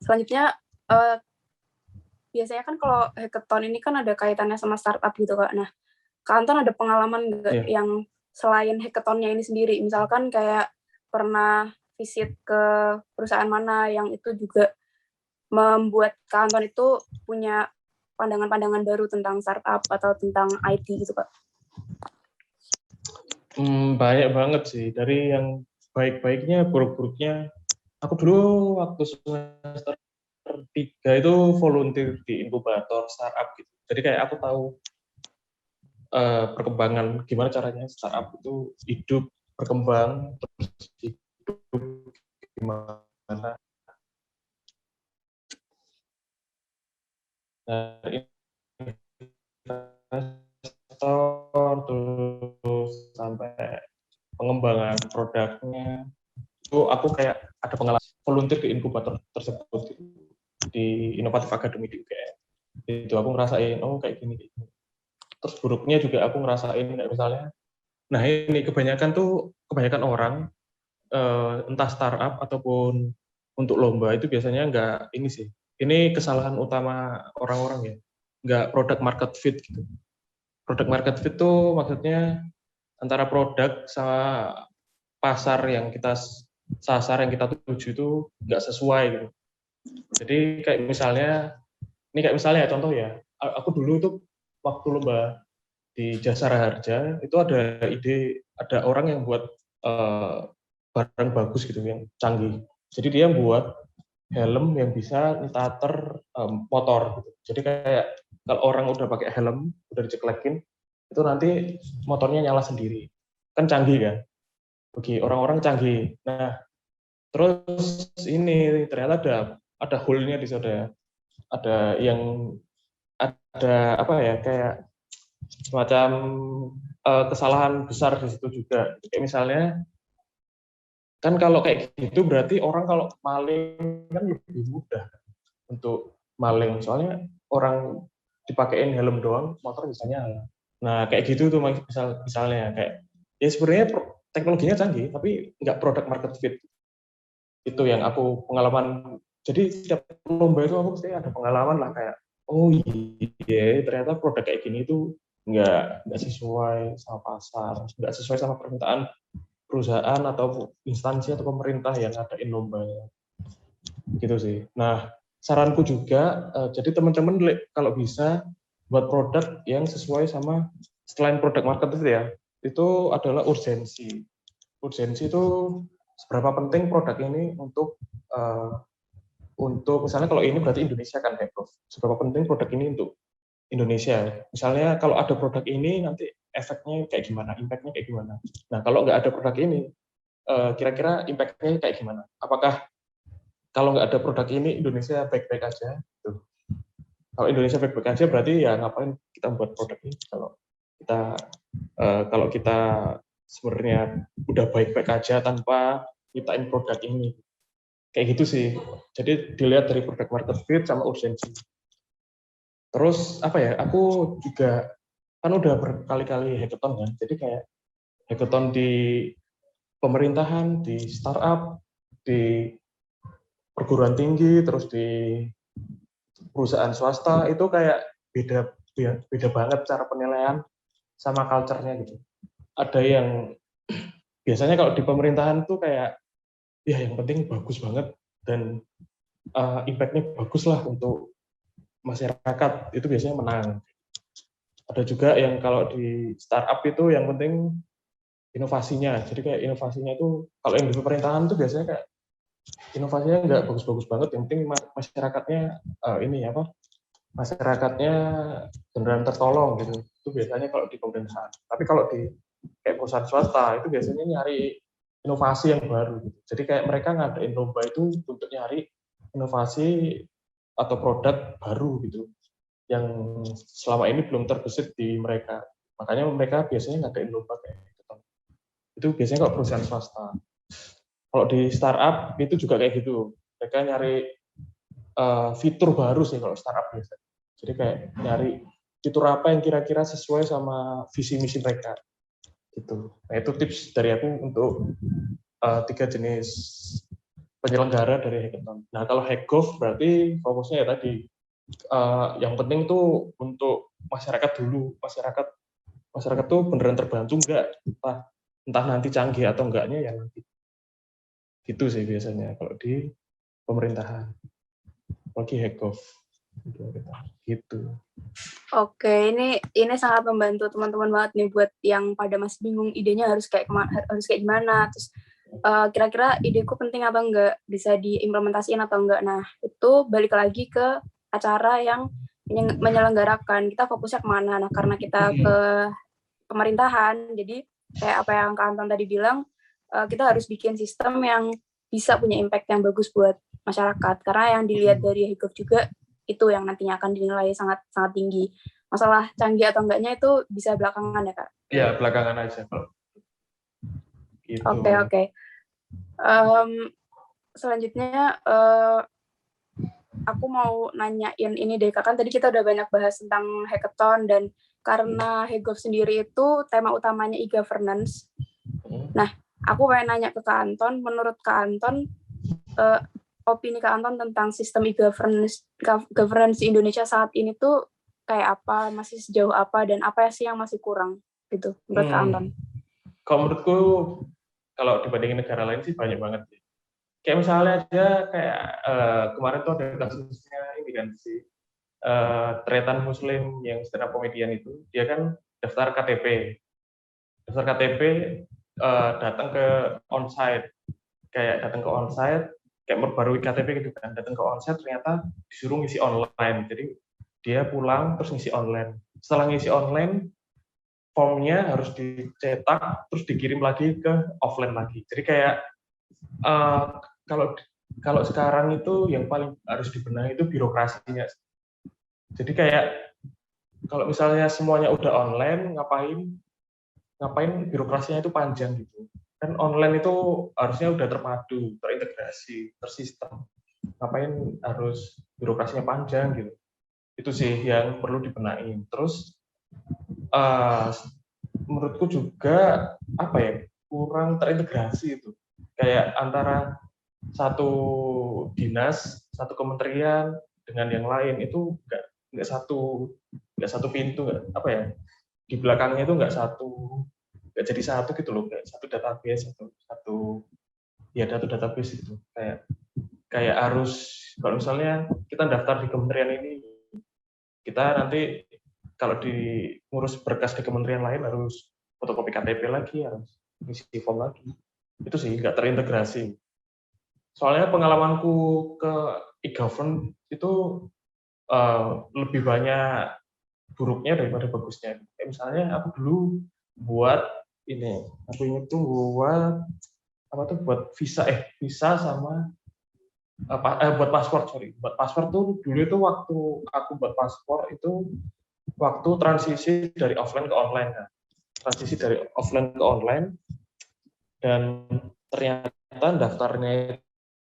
Selanjutnya, biasanya kan kalau hackathon ini kan ada kaitannya sama startup gitu, Kak. Nah, Kak Anton ada pengalaman nggak yang selain hackathonnya ini sendiri? Misalkan kayak pernah visit ke perusahaan mana yang itu juga membuat Kak Anton itu punya pandangan-pandangan baru tentang startup atau tentang IT gitu, Kak? Banyak banget sih. Dari yang baik-baiknya, buruk-buruknya. Aku dulu waktu semester 3 itu volunteer di inkubator startup gitu. Jadi kayak aku tahu perkembangan gimana caranya startup itu hidup, berkembang, terus hidup gimana. Dari investor terus sampai pengembangan produknya. Itu aku kayak ada pengalaman volunteer di inkubator tersebut gitu, di Inovatif Academy di UGM. Itu aku ngerasain, kayak gini. Terus buruknya juga aku ngerasain kayak misalnya, nah ini kebanyakan orang entah startup ataupun untuk lomba itu biasanya nggak ini sih. Ini kesalahan utama orang-orang ya, nggak product market fit gitu. Product market fit tuh maksudnya antara produk sama pasar yang kita sasar, yang kita tuju itu nggak sesuai gitu. Jadi kayak misalnya ya contoh ya, aku dulu tuh waktu lomba di Jasara Harja itu ada ide, ada orang yang buat barang bagus gitu yang canggih. Jadi dia buat helm yang bisa starter motor gitu. Jadi kayak kalau orang udah pakai helm, udah diceklekin, itu nanti motornya nyala sendiri. kan canggih kan, bagi orang-orang canggih. Nah, terus ini ternyata ada hole-nya di sana, ada yang ada apa ya kayak semacam kesalahan besar di situ juga. Kayak misalnya kan kalau kayak gitu berarti orang kalau maling kan lebih mudah untuk maling, soalnya orang dipakein helm doang motor bisa nyala. Nah kayak gitu tuh misalnya kayak ya sebenarnya teknologinya canggih tapi nggak product market fit. Itu yang aku pengalaman. Jadi setiap lomba itu aku pasti ada pengalaman lah kayak oh iya ternyata produk kayak gini itu nggak sesuai sama pasar, nggak sesuai sama permintaan perusahaan atau instansi atau pemerintah yang ngadain lomba gitu sih. Nah saranku juga jadi teman-teman kalau bisa buat produk yang sesuai sama selain produk market itu ya, itu adalah urgensi. Urgensi itu seberapa penting produk ini untuk misalnya kalau ini berarti Indonesia kan Hekov. Seberapa penting produk ini untuk Indonesia. Misalnya kalau ada produk ini nanti efeknya kayak gimana, impact-nya kayak gimana. Nah kalau nggak ada produk ini, kira-kira impact-nya kayak gimana? Apakah kalau nggak ada produk ini Indonesia baik-baik aja? Tuh. Kalau Indonesia baik-baik aja berarti ya ngapain kita buat produk ini? Kalau kita sebenarnya udah baik-baik aja tanpa nyiptain produk ini. Kayak gitu sih. Jadi dilihat dari product market fit sama urgensi. Terus apa ya? Aku juga kan udah berkali-kali hackathon kan. Jadi kayak hackathon di pemerintahan, di startup, di perguruan tinggi, terus di perusahaan swasta itu kayak beda beda banget cara penilaian sama culture-nya gitu. Ada yang biasanya kalau di pemerintahan tuh kayak ya yang penting bagus banget dan impact-nya bagus lah untuk masyarakat, itu biasanya menang. Ada juga yang kalau di startup itu yang penting inovasinya. Jadi kayak inovasinya itu kalau yang di pemerintahan tuh biasanya kayak inovasinya nggak bagus-bagus banget. Yang penting masyarakatnya masyarakatnya beneran tertolong gitu. Itu biasanya kalau di pemerintahan. Tapi kalau di kayak perusahaan swasta itu biasanya nyari inovasi yang baru. Gitu. Jadi kayak mereka ngadain lomba itu untuk nyari inovasi atau produk baru gitu yang selama ini belum terbesit di mereka. Makanya mereka biasanya ngadain lomba kayak gitu. Itu biasanya kalau perusahaan swasta. Kalau di startup itu juga kayak gitu. Mereka nyari fitur baru sih kalau startup biasa. Jadi kayak nyari fitur apa yang kira-kira sesuai sama visi misi mereka. Gitu. Nah itu tips dari aku untuk 3 jenis penyelenggara dari hackathon. Nah kalau Hackgov berarti fokusnya ya tadi yang penting tuh untuk masyarakat dulu. Masyarakat tuh beneran terbantu nggak? Entah nanti canggih atau enggaknya ya nanti. Gitu sih biasanya kalau di pemerintahan. Lagi Hackgov. Gitu. Oke, ini sangat membantu teman-teman banget nih buat yang pada masih bingung idenya harus kayak gimana. Terus kira-kira ideku penting apa enggak, bisa diimplementasiin atau enggak. Nah, itu balik lagi ke acara yang menyelenggarakan. Kita fokusnya kemana? Nah, karena kita ke pemerintahan, jadi kayak apa yang Kak Anton tadi bilang, kita harus bikin sistem yang bisa punya impact yang bagus buat masyarakat. Karena yang dilihat dari Hekov juga itu yang nantinya akan dinilai sangat sangat tinggi. Masalah canggih atau enggaknya itu bisa belakangan ya Kak? Iya, belakangan aja. Gitu. Oke. Selanjutnya aku mau nanyain ini deh Kak, kan tadi kita udah banyak bahas tentang hackathon dan karena Hekov sendiri itu tema utamanya e-governance. Nah, aku pengen nanya ke Kak Anton, menurut Kak Anton, opini Kak Anton tentang sistem e-governance di Indonesia saat ini tuh kayak apa, masih sejauh apa, dan apa sih yang masih kurang gitu menurut Kak Anton? Kalau menurutku, kalau dibandingin negara lain sih banyak banget. Kayak misalnya aja kayak kemarin tuh ada kasusnya ini kan si Tretan Muslim yang stand up comedian itu, dia kan daftar KTP, datang ke onsite, kayak memperbarui KTP gitu kan, datang ke onsite ternyata disuruh ngisi online, jadi dia pulang terus ngisi online. Setelah ngisi online, formnya harus dicetak terus dikirim lagi ke offline lagi. Jadi kayak kalau kalau sekarang itu yang paling harus dibenahi itu birokrasinya. Jadi kayak kalau misalnya semuanya udah online, ngapain birokrasinya itu panjang gitu. Kan online itu harusnya udah terpadu, terintegrasi, tersistem. Ngapain harus birokrasinya panjang gitu. Itu sih yang perlu dibenahi. Terus menurutku juga apa ya, kurang terintegrasi itu. Kayak antara satu dinas, satu kementerian dengan yang lain itu nggak satu pintu, apa ya, di belakangnya itu nggak jadi satu gitu loh, kayak satu database, satu database gitu. Kayak harus, kalau misalnya kita daftar di kementerian ini, kita nanti kalau ngurus berkas di kementerian lain harus fotokopi KTP lagi, harus isi form lagi. Itu sih nggak terintegrasi. Soalnya pengalamanku ke e-government itu lebih banyak buruknya daripada bagusnya. Kayak misalnya aku dulu buat ini, aku ingat tuh buat apa tuh, buat visa sama buat paspor, buat paspor tuh dulu itu waktu aku buat paspor itu waktu transisi dari offline ke online, kan. Transisi dari offline ke online, dan ternyata daftarnya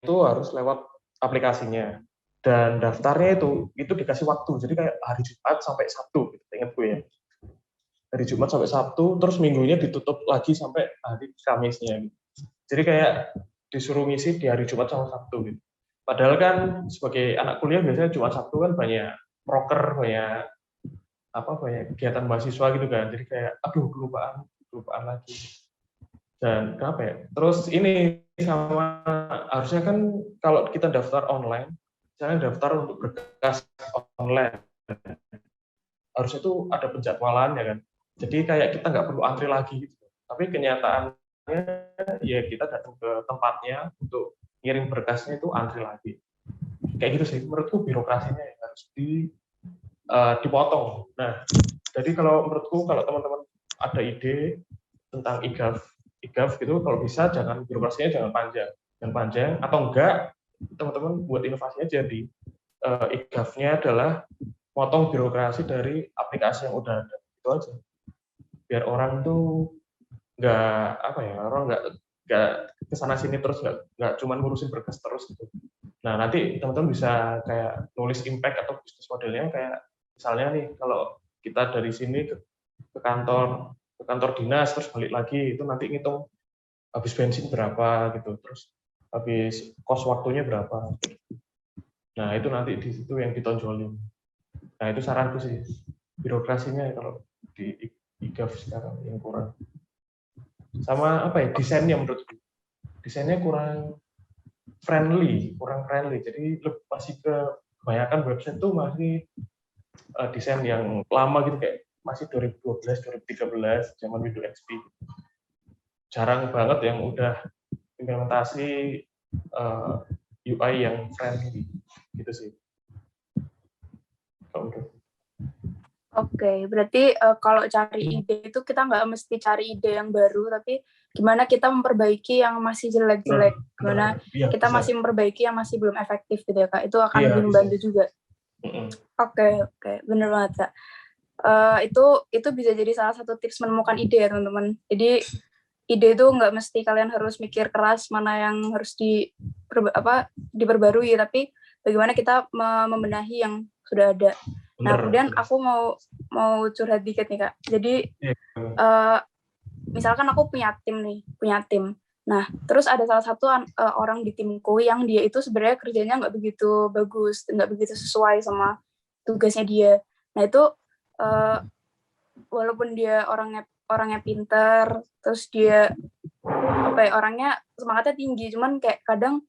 itu harus lewat aplikasinya, dan daftarnya itu dikasih waktu, jadi kayak hari Jumat sampai Sabtu gitu, ingat gue ya, hari Jumat sampai Sabtu, terus minggunya ditutup lagi sampai hari Kamisnya gitu. Jadi kayak disuruh ngisi di hari Jumat sama Sabtu gitu. Padahal kan sebagai anak kuliah biasanya Jumat Sabtu kan banyak proker, banyak kegiatan mahasiswa gitu kan. Jadi kayak aduh kelupaan lagi. Dan kenapa ya? Terus ini sama, harusnya kan kalau kita daftar online, misalnya daftar untuk berkas online, harusnya itu ada penjadwalannya kan. Jadi kayak kita nggak perlu antri lagi gitu. Tapi kenyataannya ya kita datang ke tempatnya untuk ngirim berkasnya itu antri lagi. Kayak gitu sih. Menurutku birokrasinya yang harus dipotong. Nah, jadi kalau menurutku kalau teman-teman ada ide tentang e-gov gitu, kalau bisa birokrasinya jangan panjang, atau enggak teman-teman buat inovasinya jadi e-gov-nya adalah potong birokrasi dari aplikasi yang udah ada, itu aja. Biar orang tuh orang nggak kesana sini terus, nggak cuma ngurusin berkas terus gitu. Nah nanti teman-teman bisa kayak nulis impact atau bisnis modelnya, kayak misalnya nih kalau kita dari sini ke kantor dinas terus balik lagi, itu nanti ngitung habis bensin berapa gitu, terus habis kos waktunya berapa. Nah itu nanti di situ yang ditonjolin. Nah itu saranku sih, birokrasinya kalau di e-gov sekarang yang kurang. Sama desainnya, menurutku desainnya kurang friendly. Jadi masih kebanyakan website tuh masih desain yang lama gitu, kayak masih 2012 2013 zaman Windows XP. Jarang banget yang udah implementasi UI yang friendly gitu sih. Oke, berarti kalau cari ide itu kita nggak mesti cari ide yang baru, tapi gimana kita memperbaiki yang masih jelek-jelek, gimana kita masih memperbaiki yang masih belum efektif gitu ya Kak, itu akan lebih membantu juga. Oke, bener banget Kak. Itu bisa jadi salah satu tips menemukan ide ya teman-teman. Jadi ide itu nggak mesti kalian harus mikir keras mana yang harus diperbarui, tapi bagaimana kita membenahi yang sudah ada. Nah, kemudian aku mau curhat dikit nih Kak. Jadi misalkan aku punya tim. Nah, terus ada salah satu orang di timku yang dia itu sebenarnya kerjanya nggak begitu bagus, nggak begitu sesuai sama tugasnya dia. Nah itu walaupun dia orangnya pintar, terus dia orangnya semangatnya tinggi, cuman kayak kadang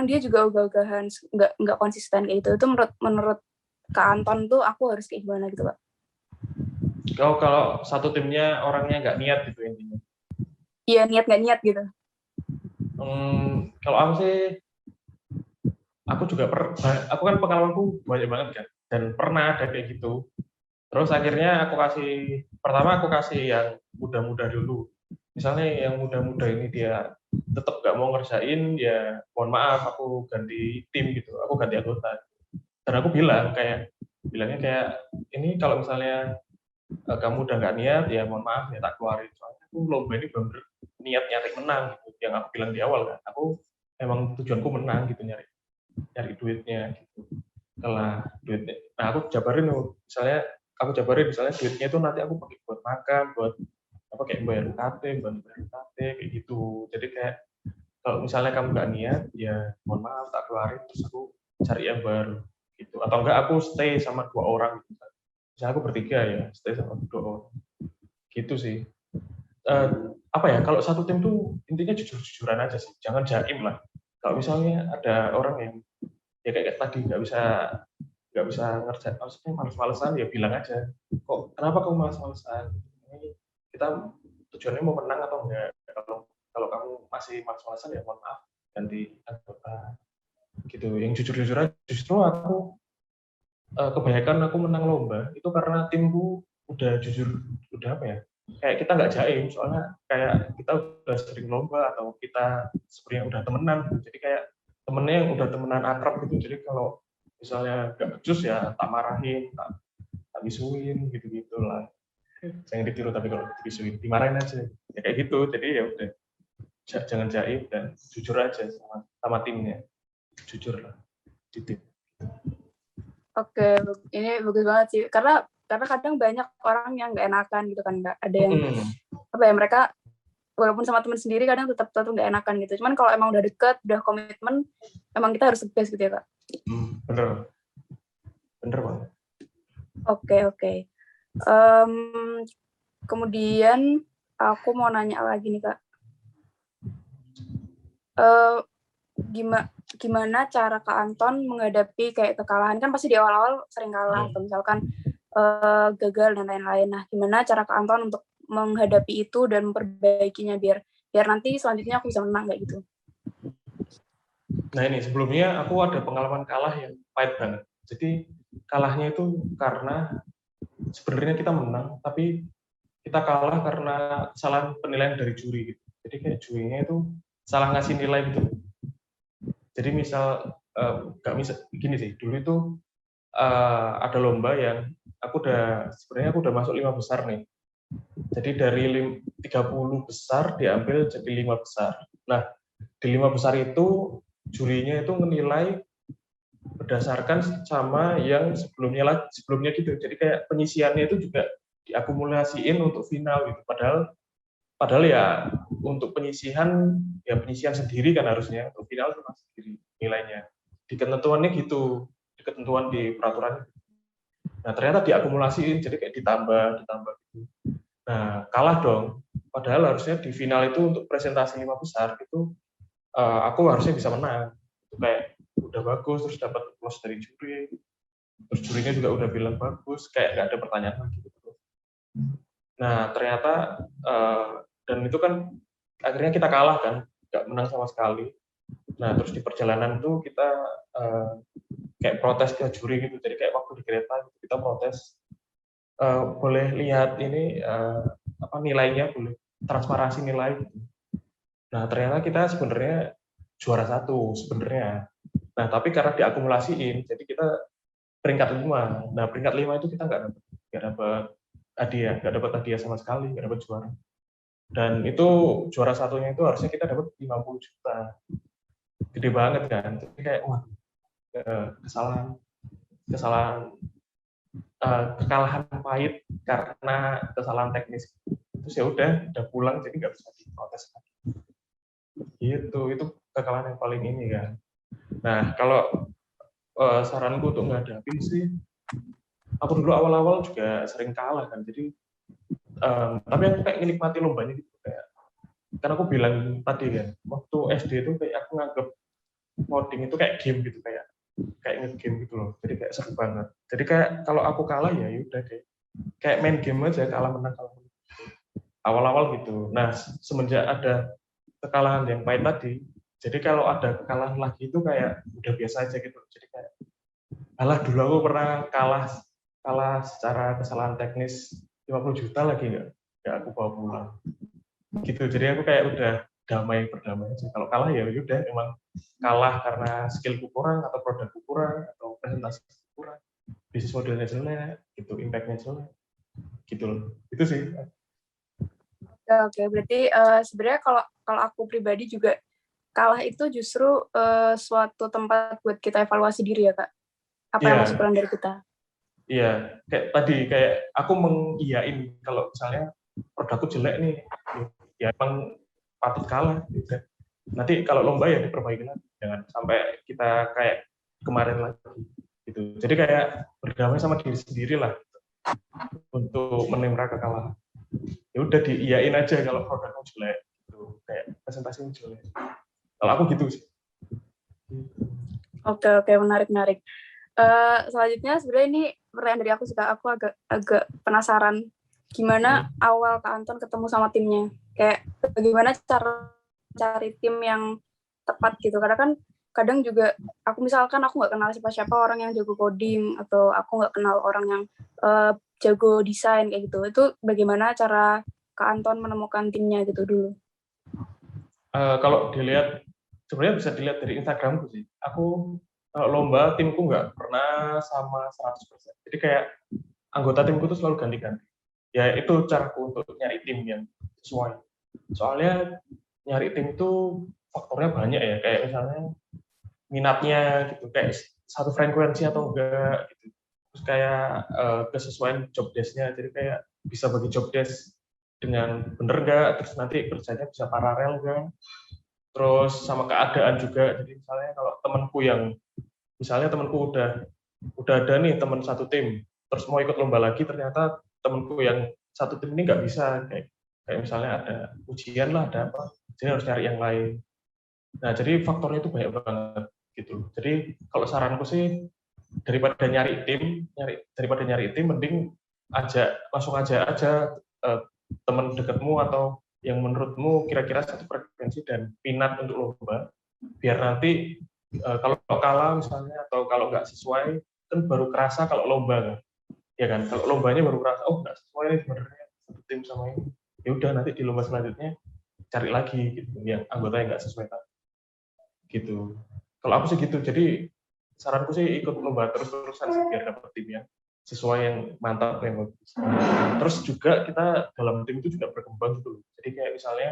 dia juga ogah-ogahan, nggak konsisten kayak gitu. Itu menurut Kak Anton tuh aku harus kayak gimana gitu Pak? Kalau satu timnya orangnya nggak niat gitu intinya. Iya, niat nggak niat gitu. Kalau aku sih, aku kan pengalamanku banyak banget kan, dan pernah ada kayak gitu. Terus akhirnya pertama aku kasih yang muda-muda dulu. Misalnya yang muda-muda ini dia tetap nggak mau ngerjain, ya mohon maaf, aku ganti tim gitu, aku ganti anggota. Dan aku bilangnya kayak, ini kalau misalnya kamu udah nggak niat, ya mohon maaf ya tak keluarin. Soalnya aku lomba ini bener niat nyari menang gitu. Yang aku bilang di awal kan, aku emang tujuanku menang gitu, nyari duitnya gitu. Setelah duitnya, nah aku jabarin misalnya duitnya itu nanti aku pakai buat makan, buat apa kayak bayar UKT, bayar UKT kayak gitu. Jadi kayak kalau misalnya kamu nggak niat, ya mohon maaf tak keluarin, terus aku cari yang baru gitu. Atau enggak aku stay sama 2 orang gitu. Misalnya aku bertiga ya, stay sama 2 orang. Gitu sih. Eh, apa ya, kalau satu tim tuh intinya jujur-jujuran aja sih, jangan jaim lah. Kalau misalnya ada orang yang ya kayak tadi nggak bisa ngerjain, maksudnya males-malesan, ya bilang aja, kok kenapa kamu males-malesan, ini kita tujuannya mau menang atau enggak. Kalau kamu masih males-malesan, ya mohon maaf, ganti anggota gitu. Yang jujur-jujur aja. Justru aku kebanyakan aku menang lomba itu karena timku udah jujur, udah apa ya, kayak kita nggak jaim, soalnya kayak kita udah sering lomba atau kita sebenarnya udah temenan gitu. Jadi kayak temennya yang udah temenan akrab gitu, jadi kalau misalnya nggak becus ya tak marahin, tak bisuin gitu-gitu lah. Jangan ditiru, tapi kalau dibisuin dimarahin aja ya kayak gitu. Jadi ya udah, jangan jaim dan jujur aja sama timnya, jujur lah di tim. Oke, ini bagus banget sih. Karena kadang banyak orang yang nggak enakan gitu kan, nggak ada yang apa ya, mereka walaupun sama teman sendiri kadang tetap nggak enakan gitu. Cuman kalau emang udah deket, udah komitmen, emang kita harus tegas gitu ya Kak. Bener banget. Oke. Kemudian aku mau nanya lagi nih Kak. Gimana cara Kak Anton menghadapi kayak kekalahan? Kan pasti di awal-awal sering kalah, atau misalkan gagal dan lain-lain. Nah, gimana cara Kak Anton untuk menghadapi itu dan memperbaikinya biar nanti selanjutnya aku bisa menang kayak gitu? Nah ini sebelumnya aku ada pengalaman kalah yang pahit banget. Jadi kalahnya itu karena sebenarnya kita menang, tapi kita kalah karena kesalahan penilaian dari juri gitu. Jadi kayak jurinya itu salah ngasih nilai gitu. Jadi misal misal gini sih, dulu itu ada lomba yang sebenarnya aku udah masuk 5 besar nih. Jadi dari 30 besar diambil jadi 5 besar. Nah, di 5 besar itu jurinya itu menilai berdasarkan sama yang sebelumnya gitu. Jadi kayak penyisiannya itu juga diakumulasiin untuk final gitu. Padahal ya untuk penyisihan sendiri kan harusnya, untuk final itu sendiri nilainya. Di ketentuannya gitu, di ketentuan di peraturan. Nah ternyata diakumulasiin, jadi kayak ditambah gitu. Nah kalah dong. Padahal harusnya di final itu untuk presentasi 5 besar itu aku harusnya bisa menang. Itu kayak udah bagus, terus dapat plus dari juri, terus jurinya juga udah bilang bagus, kayak nggak ada pertanyaan lagi gitu. Nah ternyata dan itu kan akhirnya kita kalah kan, nggak menang sama sekali. Nah terus di perjalanan itu kita kayak protes ke juri gitu, jadi kayak waktu di kereta kita protes, boleh lihat ini apa nilainya, boleh transparansi nilai gitu. Nah ternyata kita sebenarnya juara 1 sebenarnya. Nah tapi karena diakumulasiin, jadi kita peringkat 5. Nah peringkat 5 itu kita nggak dapat hadiah sama sekali, nggak dapat juara. Dan itu juara satunya itu harusnya kita dapat 50 juta. Gede banget kan. Jadi kayak wah, kekalahan pahit karena kesalahan teknis. Terus ya udah pulang, jadi nggak bisa diprotes lagi. Itu kekalahan yang paling ini kan. Nah kalau saranku untuk ngadapin sih, aku dulu awal-awal juga sering kalah kan, jadi tapi aku kayak menikmati lombanya gitu, kayak kan aku bilang tadi kan, waktu SD itu kayak aku nganggep coding itu kayak game gitu, kayak nge-game gitu loh, jadi kayak seru banget. Jadi kayak kalau aku kalah ya udah kayak main game aja, kalah menang awal-awal gitu. Nah semenjak ada kekalahan yang pahit tadi, jadi kalau ada kekalahan lagi itu kayak udah biasa aja gitu. Jadi kayak alah dulu aku pernah kalah kalah secara kesalahan teknis 50 juta lagi nggak aku bawa pulang. Gitu. Jadi aku kayak udah berdamai aja. Kalau kalah ya udah emang kalah karena skillku kurang atau produkku kurang atau presentasi kurang, bisnis modelnya jelek, gitu, impact-nya jelek, gitu loh. Itu sih. Oke, berarti sebenarnya kalau aku pribadi juga kalah itu justru suatu tempat buat kita evaluasi diri ya Kak. Apa yang masih kurang dari kita? Iya, kayak aku mengiyain kalau misalnya produkku jelek nih, ya emang patut kalah. Gitu. Nanti kalau lomba ya diperbaiki lagi, jangan sampai kita kayak kemarin lagi. Gitu. Jadi kayak berdamai sama diri sendiri lah untuk menerima kekalahan. Ya udah diiyain aja kalau produknya jelek, gitu. Kayak presentasinya jelek. Kalau aku gitu sih. Oke, menarik. Selanjutnya sebenarnya ini pertanyaan dari aku sih Kak. Aku agak penasaran gimana awal Kak Anton ketemu sama timnya. Kayak bagaimana cara cari tim yang tepat gitu. Karena kan kadang juga aku misalkan aku nggak kenal siapa-siapa orang yang jago coding atau aku nggak kenal orang yang jago desain kayak gitu. Itu bagaimana cara Kak Anton menemukan timnya gitu dulu? Kalau dilihat, sebenarnya bisa dilihat dari Instagramku sih. Aku kalau lomba timku nggak pernah sama 100%. Jadi kayak anggota timku tuh selalu ganti-ganti. Ya itu caraku untuk nyari tim yang sesuai. Soalnya nyari tim itu faktornya banyak ya. Kayak misalnya minatnya gitu, kayak satu frekuensi atau enggak gitu. Terus kayak kesesuaian job desk-nya. Jadi kayak bisa bagi job desk dengan bener nggak, terus nanti kerjanya bisa paralel nggak, terus sama keadaan juga. Jadi misalnya kalau temanku udah ada nih teman satu tim, terus mau ikut lomba lagi, ternyata temanku yang satu tim ini nggak bisa, kayak misalnya ada ujian lah, ada apa, jadi harus nyari yang lain. Nah jadi faktornya itu banyak banget gitu. Jadi kalau saranku sih daripada nyari tim mending langsung aja teman dekatmu atau yang menurutmu kira-kira satu frekuensi dan minat untuk lomba, biar nanti kalau kalah misalnya atau kalau nggak sesuai kan baru kerasa kalau lomba kan, ya kan, kalau lombanya baru kerasa oh nggak sesuai nih sebenarnya satu tim sama ini, ya udah nanti di lomba selanjutnya cari lagi gitu yang anggotanya nggak sesuai tadi gitu. Kalau aku sih gitu, jadi saranku sih ikut lomba terus-terusan sih biar dapat tim yang sesuai, yang mantap, yang bagus. Terus juga kita dalam tim itu juga berkembang gitu. Jadi kayak misalnya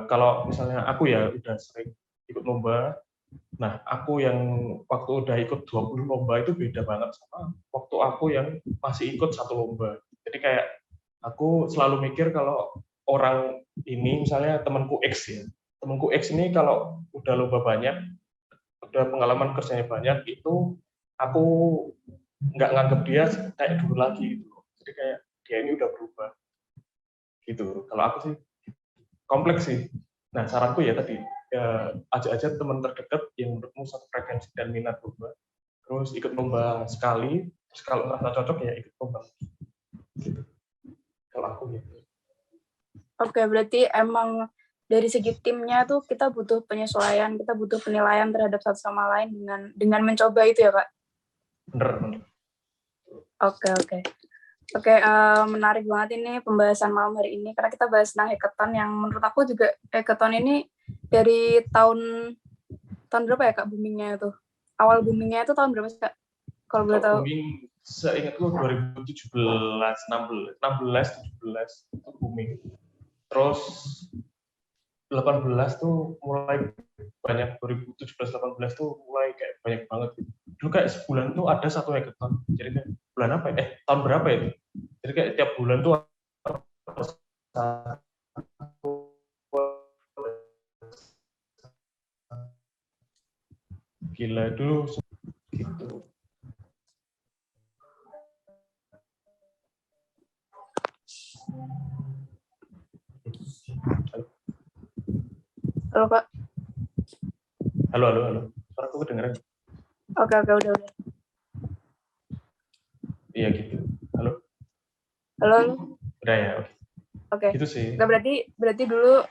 kalau misalnya aku ya udah sering ikut lomba, nah aku yang waktu udah ikut 20 lomba itu beda banget sama waktu aku yang masih ikut satu lomba. Jadi kayak aku selalu mikir kalau orang ini misalnya temanku X ini kalau udah lomba banyak, udah pengalaman kerjanya banyak, itu aku nggak nganggap dia kayak dulu lagi gitu. Jadi kayak dia ini udah berubah gitu. Kalau aku sih kompleks sih. Nah saranku ya tadi ajak aja teman terdekat yang menurutmu satu frekuensi dan minat lomba, terus ikut lomba sekali, terus kalau nggak cocok ya ikut lomba gitu. Kalau aku gitu. Oke, berarti emang dari segi timnya tuh kita butuh penyesuaian, kita butuh penilaian terhadap satu sama lain dengan mencoba itu ya Kak? Bener. Oke, menarik banget ini pembahasan malam hari ini karena kita bahas tentang hackathon yang menurut aku juga hackathon ini dari tahun berapa ya Kak boomingnya itu? Awal boomingnya itu tahun berapa sih Kak? Kalau boleh tahu. Booming seingatku 2017, 16, 17 itu booming. Terus 18 tuh mulai banyak, 2017-18 tuh mulai kayak banyak banget gitu. Dulu kayak sebulan tuh ada satu hackathon. Jadi kayak bulan apa ya? Tahun berapa itu? Jadi kayak tiap bulan tuh gila dulu gitu. Halo Kak. Halo. Suaraku kedengeran? Oke, udah. Iya gitu. Halo. Udah ya, oke. Oke. Gitu sih. Nggak, berarti dulu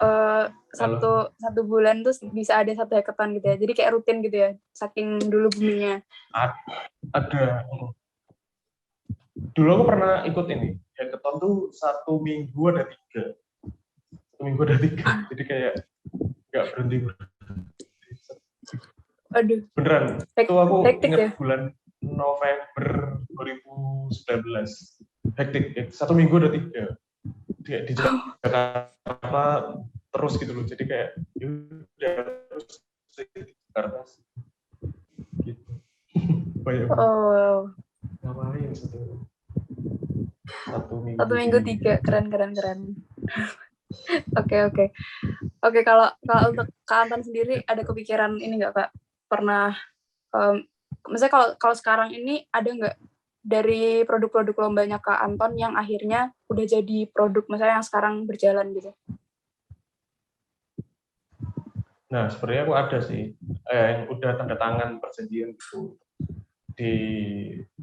satu bulan tuh bisa ada satu hackathon gitu ya. Jadi kayak rutin gitu ya, saking dulu boomingnya. Ada. Dulu aku pernah ikut ini, hackathon tuh 1 minggu ada 3. 1 minggu ada 3, jadi kayak nggak berhenti. Aduh, Beneran, itu aku hektik inget ya? bulan November 2019. Hektik, 1 minggu ada 3. Di Jakarta terus gitu loh, jadi kayak ya terus di Jakarta gitu. Banyak Oh, ngapain satu minggu 1 minggu 3, keren. Oke. Kalau untuk Kak Anton sendiri ada kepikiran ini nggak Kak? Pernah, misalnya kalau sekarang ini ada nggak dari produk-produk lombanya Kak Anton yang akhirnya udah jadi produk misalnya yang sekarang berjalan gitu? Nah, sebenarnya aku ada sih yang udah tanda tangan perjanjian gitu di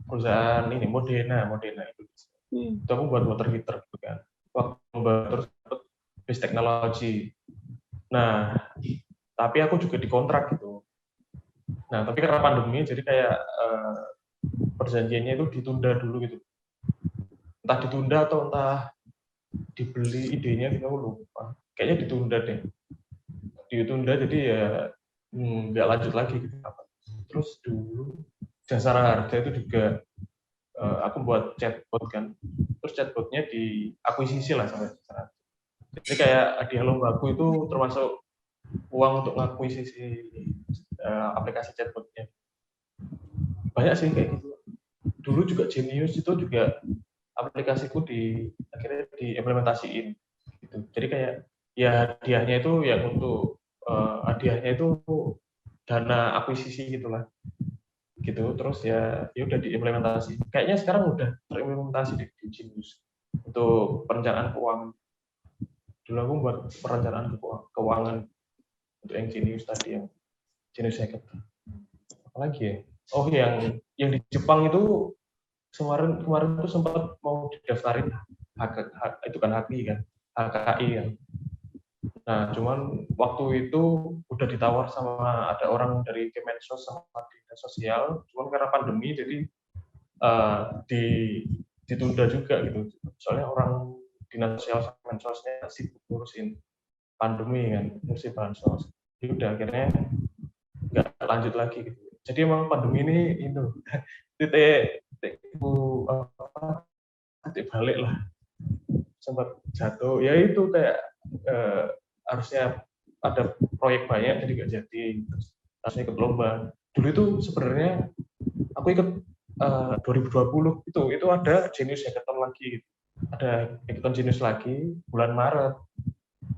perusahaan ini Modena Indonesia. Itu aku buat water heater gitu kan. Waktu terus dapat base teknologi. Nah, tapi aku juga dikontrak gitu. Nah, tapi karena pandemi jadi kayak perjanjiannya itu ditunda dulu gitu. Entah ditunda atau entah dibeli idenya gitu, aku lupa. Kayaknya ditunda deh. Ditunda jadi ya nggak lanjut lagi gitu. Terus dulu Jasara Harja itu juga aku buat chatbot kan. Terus chatbotnya diakuisisi lah sama Jasara Harja. Jadi kayak hadiah lombaku itu termasuk uang untuk ngakuisisi aplikasi chatbotnya. Banyak sih kayak gitu. Dulu juga Genius itu juga aplikasiku akhirnya diimplementasiin gitu. Jadi kayak ya hadiahnya itu yang untuk hadiahnya itu dana akuisisi gitulah gitu. Terus ya udah diimplementasi. Kayaknya sekarang udah terimplementasi di Genius untuk perencanaan keuangan. Dulu aku buat perencanaan keuangan untuk yang Genius tadi, yang Genius Hacker. Apalagi ya? Oh, yang di Jepang itu kemarin tuh sempat mau didaftarin itu kan HKI kan, HKI kan. Nah, cuman waktu itu udah ditawar sama ada orang dari Kemensos sama Dinas Sosial, cuman karena pandemi jadi ditunda juga gitu. Soalnya orang Dinas Sosial sama Kemensosnya sibuk ngurusin pandemi kan, ngurusin bansos. Jadi udah akhirnya nggak lanjut lagi gitu. Jadi emang pandemi ini titik balik lah, sempat jatuh ya itu kayak harusnya ada proyek banyak jadi nggak jadi, terus harusnya ikut lomba. Dulu itu sebenarnya aku ikut 2020 itu ada Genius Hackathon lagi, ada Hackathon Genius lagi bulan Maret.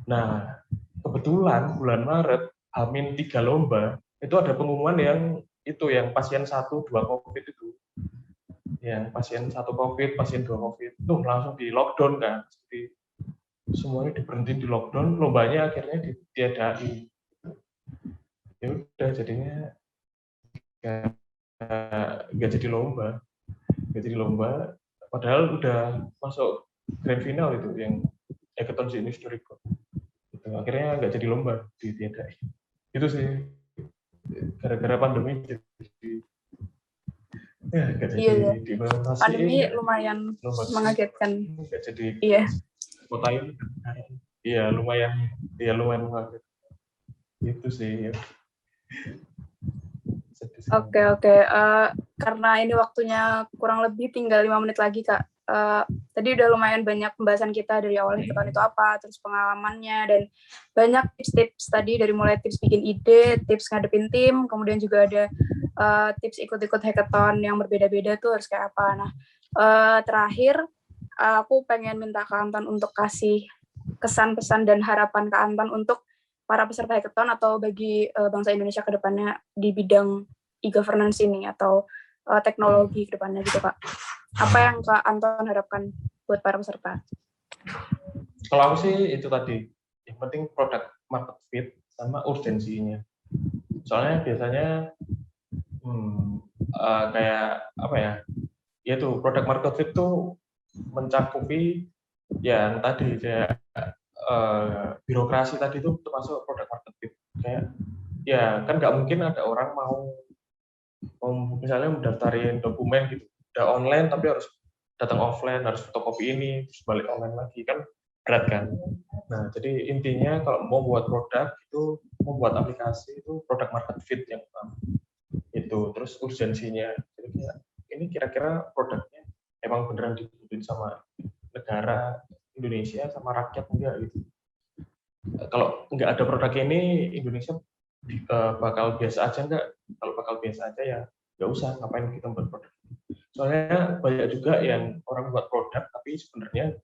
Nah, kebetulan bulan Maret Hamin 3 lomba itu ada pengumuman yang pasien 1-2 COVID itu, yang pasien 1 COVID, pasien 2 COVID itu langsung di lockdown kan. Jadi semuanya diberhentiin di lockdown, lombanya akhirnya ditiadain. Ya udah jadinya nggak jadi lomba, padahal udah masuk grand final itu yang Hackathon Genius 2000. Gitu. Akhirnya nggak jadi lomba, ditiadain. Itu sih gara-gara pandemi jadi nggak jadi Iya. diimplementasi. Pandemi lumayan mengagetkan. Nggak jadi Iya. kotain. Iya lumayan mengagetkan. Itu sih. Oke. Karena ini waktunya kurang lebih tinggal 5 menit lagi Kak. Tadi udah lumayan banyak pembahasan kita dari awal hackathon itu apa, terus pengalamannya, dan banyak tips-tips tadi, dari mulai tips bikin ide, tips ngadepin tim, kemudian juga ada tips ikut-ikut hackathon yang berbeda-beda tuh harus kayak apa. Nah, terakhir aku pengen minta Kak Anton untuk kasih kesan-pesan dan harapan Kak Anton untuk para peserta hackathon atau bagi bangsa Indonesia ke depannya di bidang e-governance ini atau teknologi ke depannya gitu Kak. Apa yang Kak Anton harapkan buat para peserta? Kalau aku sih itu tadi, yang penting product market fit sama urgensinya. Soalnya biasanya kayak apa ya? Yaitu product market fit tuh mencakupi yang tadi kayak birokrasi tadi itu termasuk product market fit. Kayak ya kan nggak mungkin ada orang mau misalnya mendaftarin dokumen gitu, udah online tapi harus datang offline, harus fotokopi ini, terus balik online lagi, kan berat kan. Nah, jadi intinya kalau mau buat produk itu, mau buat aplikasi itu product market fit yang utama. Itu, terus urgensinya. Jadi kayak, ini kira-kira produknya emang beneran dibutuhin sama negara Indonesia, sama rakyat enggak gitu. Kalau nggak ada produk ini, Indonesia bakal biasa aja enggak? Kalau bakal biasa aja ya nggak usah, ngapain kita buat produk. Soalnya banyak juga yang orang buat produk, tapi sebenarnya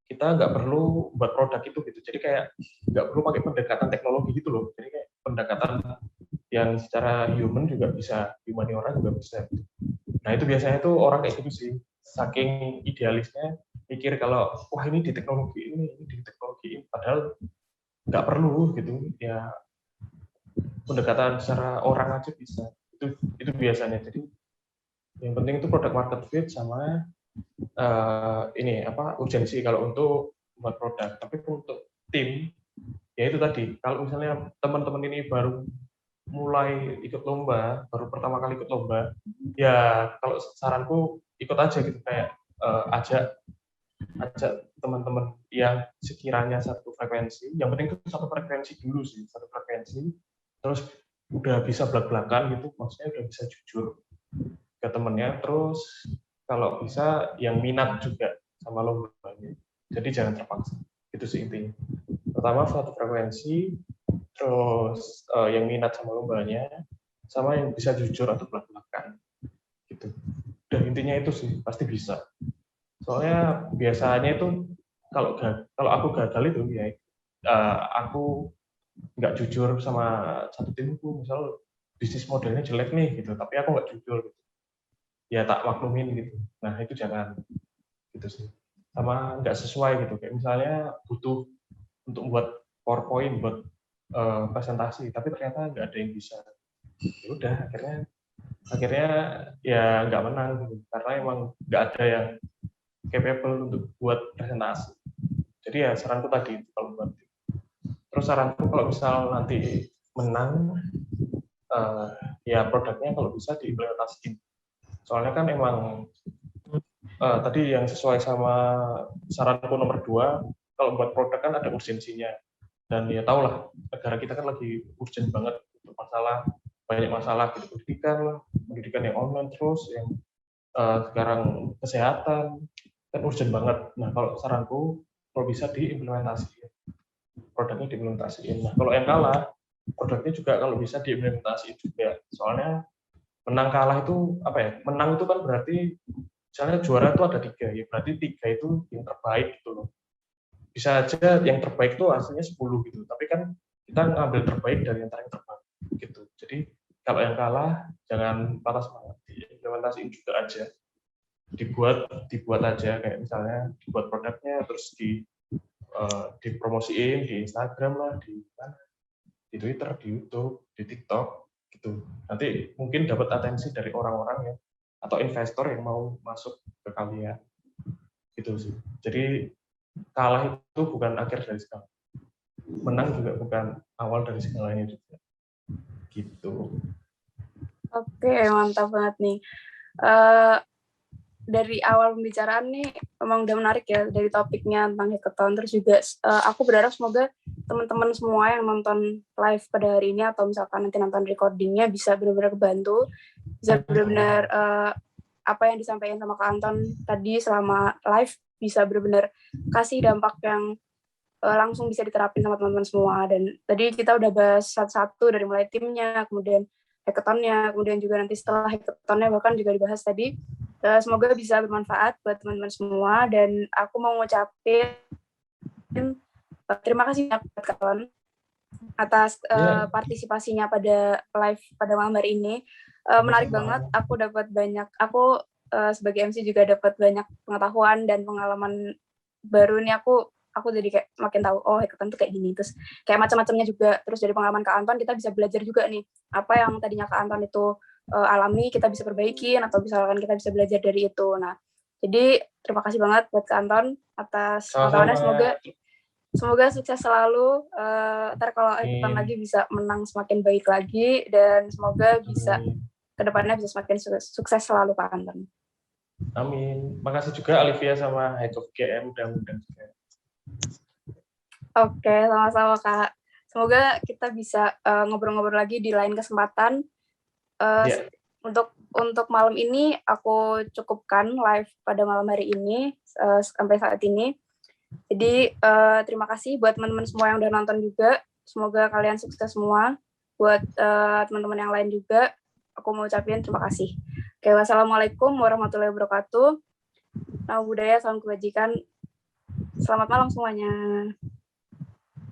kita nggak perlu buat produk itu gitu. Jadi kayak nggak perlu pakai pendekatan teknologi gitu loh. Jadi kayak pendekatan yang secara human juga bisa, humaniora juga bisa. Nah itu biasanya tuh orang kayak gitu sih, saking idealisnya pikir kalau wah ini di teknologi ini di teknologi ini, padahal nggak perlu gitu ya. Pendekatan secara orang aja bisa. Itu biasanya. Jadi yang penting itu product market fit sama ini apa urgensi kalau untuk buat produk. Tapi untuk tim ya itu tadi, kalau misalnya teman-teman ini baru mulai ikut lomba, baru pertama kali ikut lomba, ya kalau saranku ikut aja gitu, kayak ajak teman-teman yang sekiranya satu frekuensi. Yang penting itu satu frekuensi dulu sih, satu frekuensi, terus udah bisa belak-belakan gitu, maksudnya udah bisa jujur ke temennya, terus kalau bisa yang minat juga sama lombanya. Jadi jangan terpaksa. Itu sih intinya. Pertama satu frekuensi, terus yang minat sama lombanya, sama yang bisa jujur atau belak-belakan. Gitu. Dan intinya itu sih pasti bisa. Soalnya biasanya itu kalau aku gagal itu ya aku nggak jujur sama satu timku, misal bisnis modelnya jelek nih gitu, tapi aku nggak jujur gitu. Ya tak maklumin gitu. Nah itu jangan gitu sih. Sama nggak sesuai gitu, kayak misalnya butuh untuk buat PowerPoint, buat presentasi, tapi ternyata nggak ada yang bisa. Ya udah akhirnya ya nggak menang gitu, karena emang nggak ada yang capable untuk buat presentasi. Jadi ya saranku tadi itu kalau buat. Terus saranku kalau misal nanti menang, ya produknya kalau bisa diimplementasikan. Soalnya kan emang tadi yang sesuai sama saranku nomor 2, kalau buat produk kan ada urgensinya. Dan ya tau lah, negara kita kan lagi urgent banget untuk banyak masalah gitu, pendidikan yang online, terus yang sekarang kesehatan, kan urgent banget. Nah kalau saranku, kalau bisa diimplementasikan, produknya diimplementasikan. Nah kalau yang kalah, produknya juga kalau bisa diimplementasikan juga. Soalnya menang kalah itu apa ya? Menang itu kan berarti misalnya juara itu ada 3, ya berarti 3 itu yang terbaik gitu loh. Bisa aja yang terbaik itu hasilnya 10 gitu, tapi kan kita ngambil terbaik dari yang terbaik gitu. Jadi kalau yang kalah jangan patah semangat, diimplementasiin juga aja. Dibuat aja, kayak misalnya dibuat produknya, terus dipromosiin di Instagram lah, di Twitter, di YouTube, di TikTok gitu. Nanti mungkin dapat atensi dari orang-orang ya, atau investor yang mau masuk ke kalian gitu sih. Jadi kalah itu bukan akhir dari segala, menang juga bukan awal dari segalanya juga gitu. Oke, mantap banget nih. Dari awal pembicaraan nih emang udah menarik ya, dari topiknya tentang hackathon, terus juga aku berharap semoga teman-teman semua yang nonton live pada hari ini atau misalkan nanti nonton recordingnya bisa benar-benar kebantu, bisa benar-benar apa yang disampaikan sama Kak Anton tadi selama live bisa benar-benar kasih dampak yang langsung bisa diterapin sama teman-teman semua. Dan tadi kita udah bahas satu-satu, dari mulai timnya, kemudian hackathonnya, kemudian juga nanti setelah hackathonnya bahkan juga dibahas tadi. Semoga bisa bermanfaat buat teman-teman semua, dan aku mau ngucapin terima kasih banyak buat Kak atas partisipasinya pada live pada malam hari ini. Menarik banget, aku sebagai MC juga dapat banyak pengetahuan dan pengalaman baru nih. Aku jadi kayak makin tahu, oh hackathon tuh kayak gini, terus kayak macam-macamnya juga. Terus dari pengalaman Kak Anton kita bisa belajar juga nih, apa yang tadinya Kak Anton itu alami kita bisa perbaikin, atau misalkan kita bisa belajar dari itu. Nah, jadi terima kasih banget buat Kak Anton atas pengetahuannya. Semoga sukses selalu. Ntar kalau hackathon lagi bisa menang semakin baik lagi, dan semoga bisa kedepannya bisa semakin sukses selalu Kak Anton. Amin. Makasih juga Olivia sama Head of GM udah ngundang juga. Oke, sama-sama Kak. Semoga kita bisa ngobrol-ngobrol lagi di lain kesempatan. Ya. Untuk malam ini aku cukupkan live pada malam hari ini sampai saat ini. Jadi terima kasih buat teman-teman semua yang udah nonton juga. Semoga kalian sukses semua. Buat teman-teman yang lain juga, aku mau ucapin terima kasih. Oke, wassalamualaikum warahmatullahi wabarakatuh. Nama budaya, salam kebajikan. Selamat malam semuanya.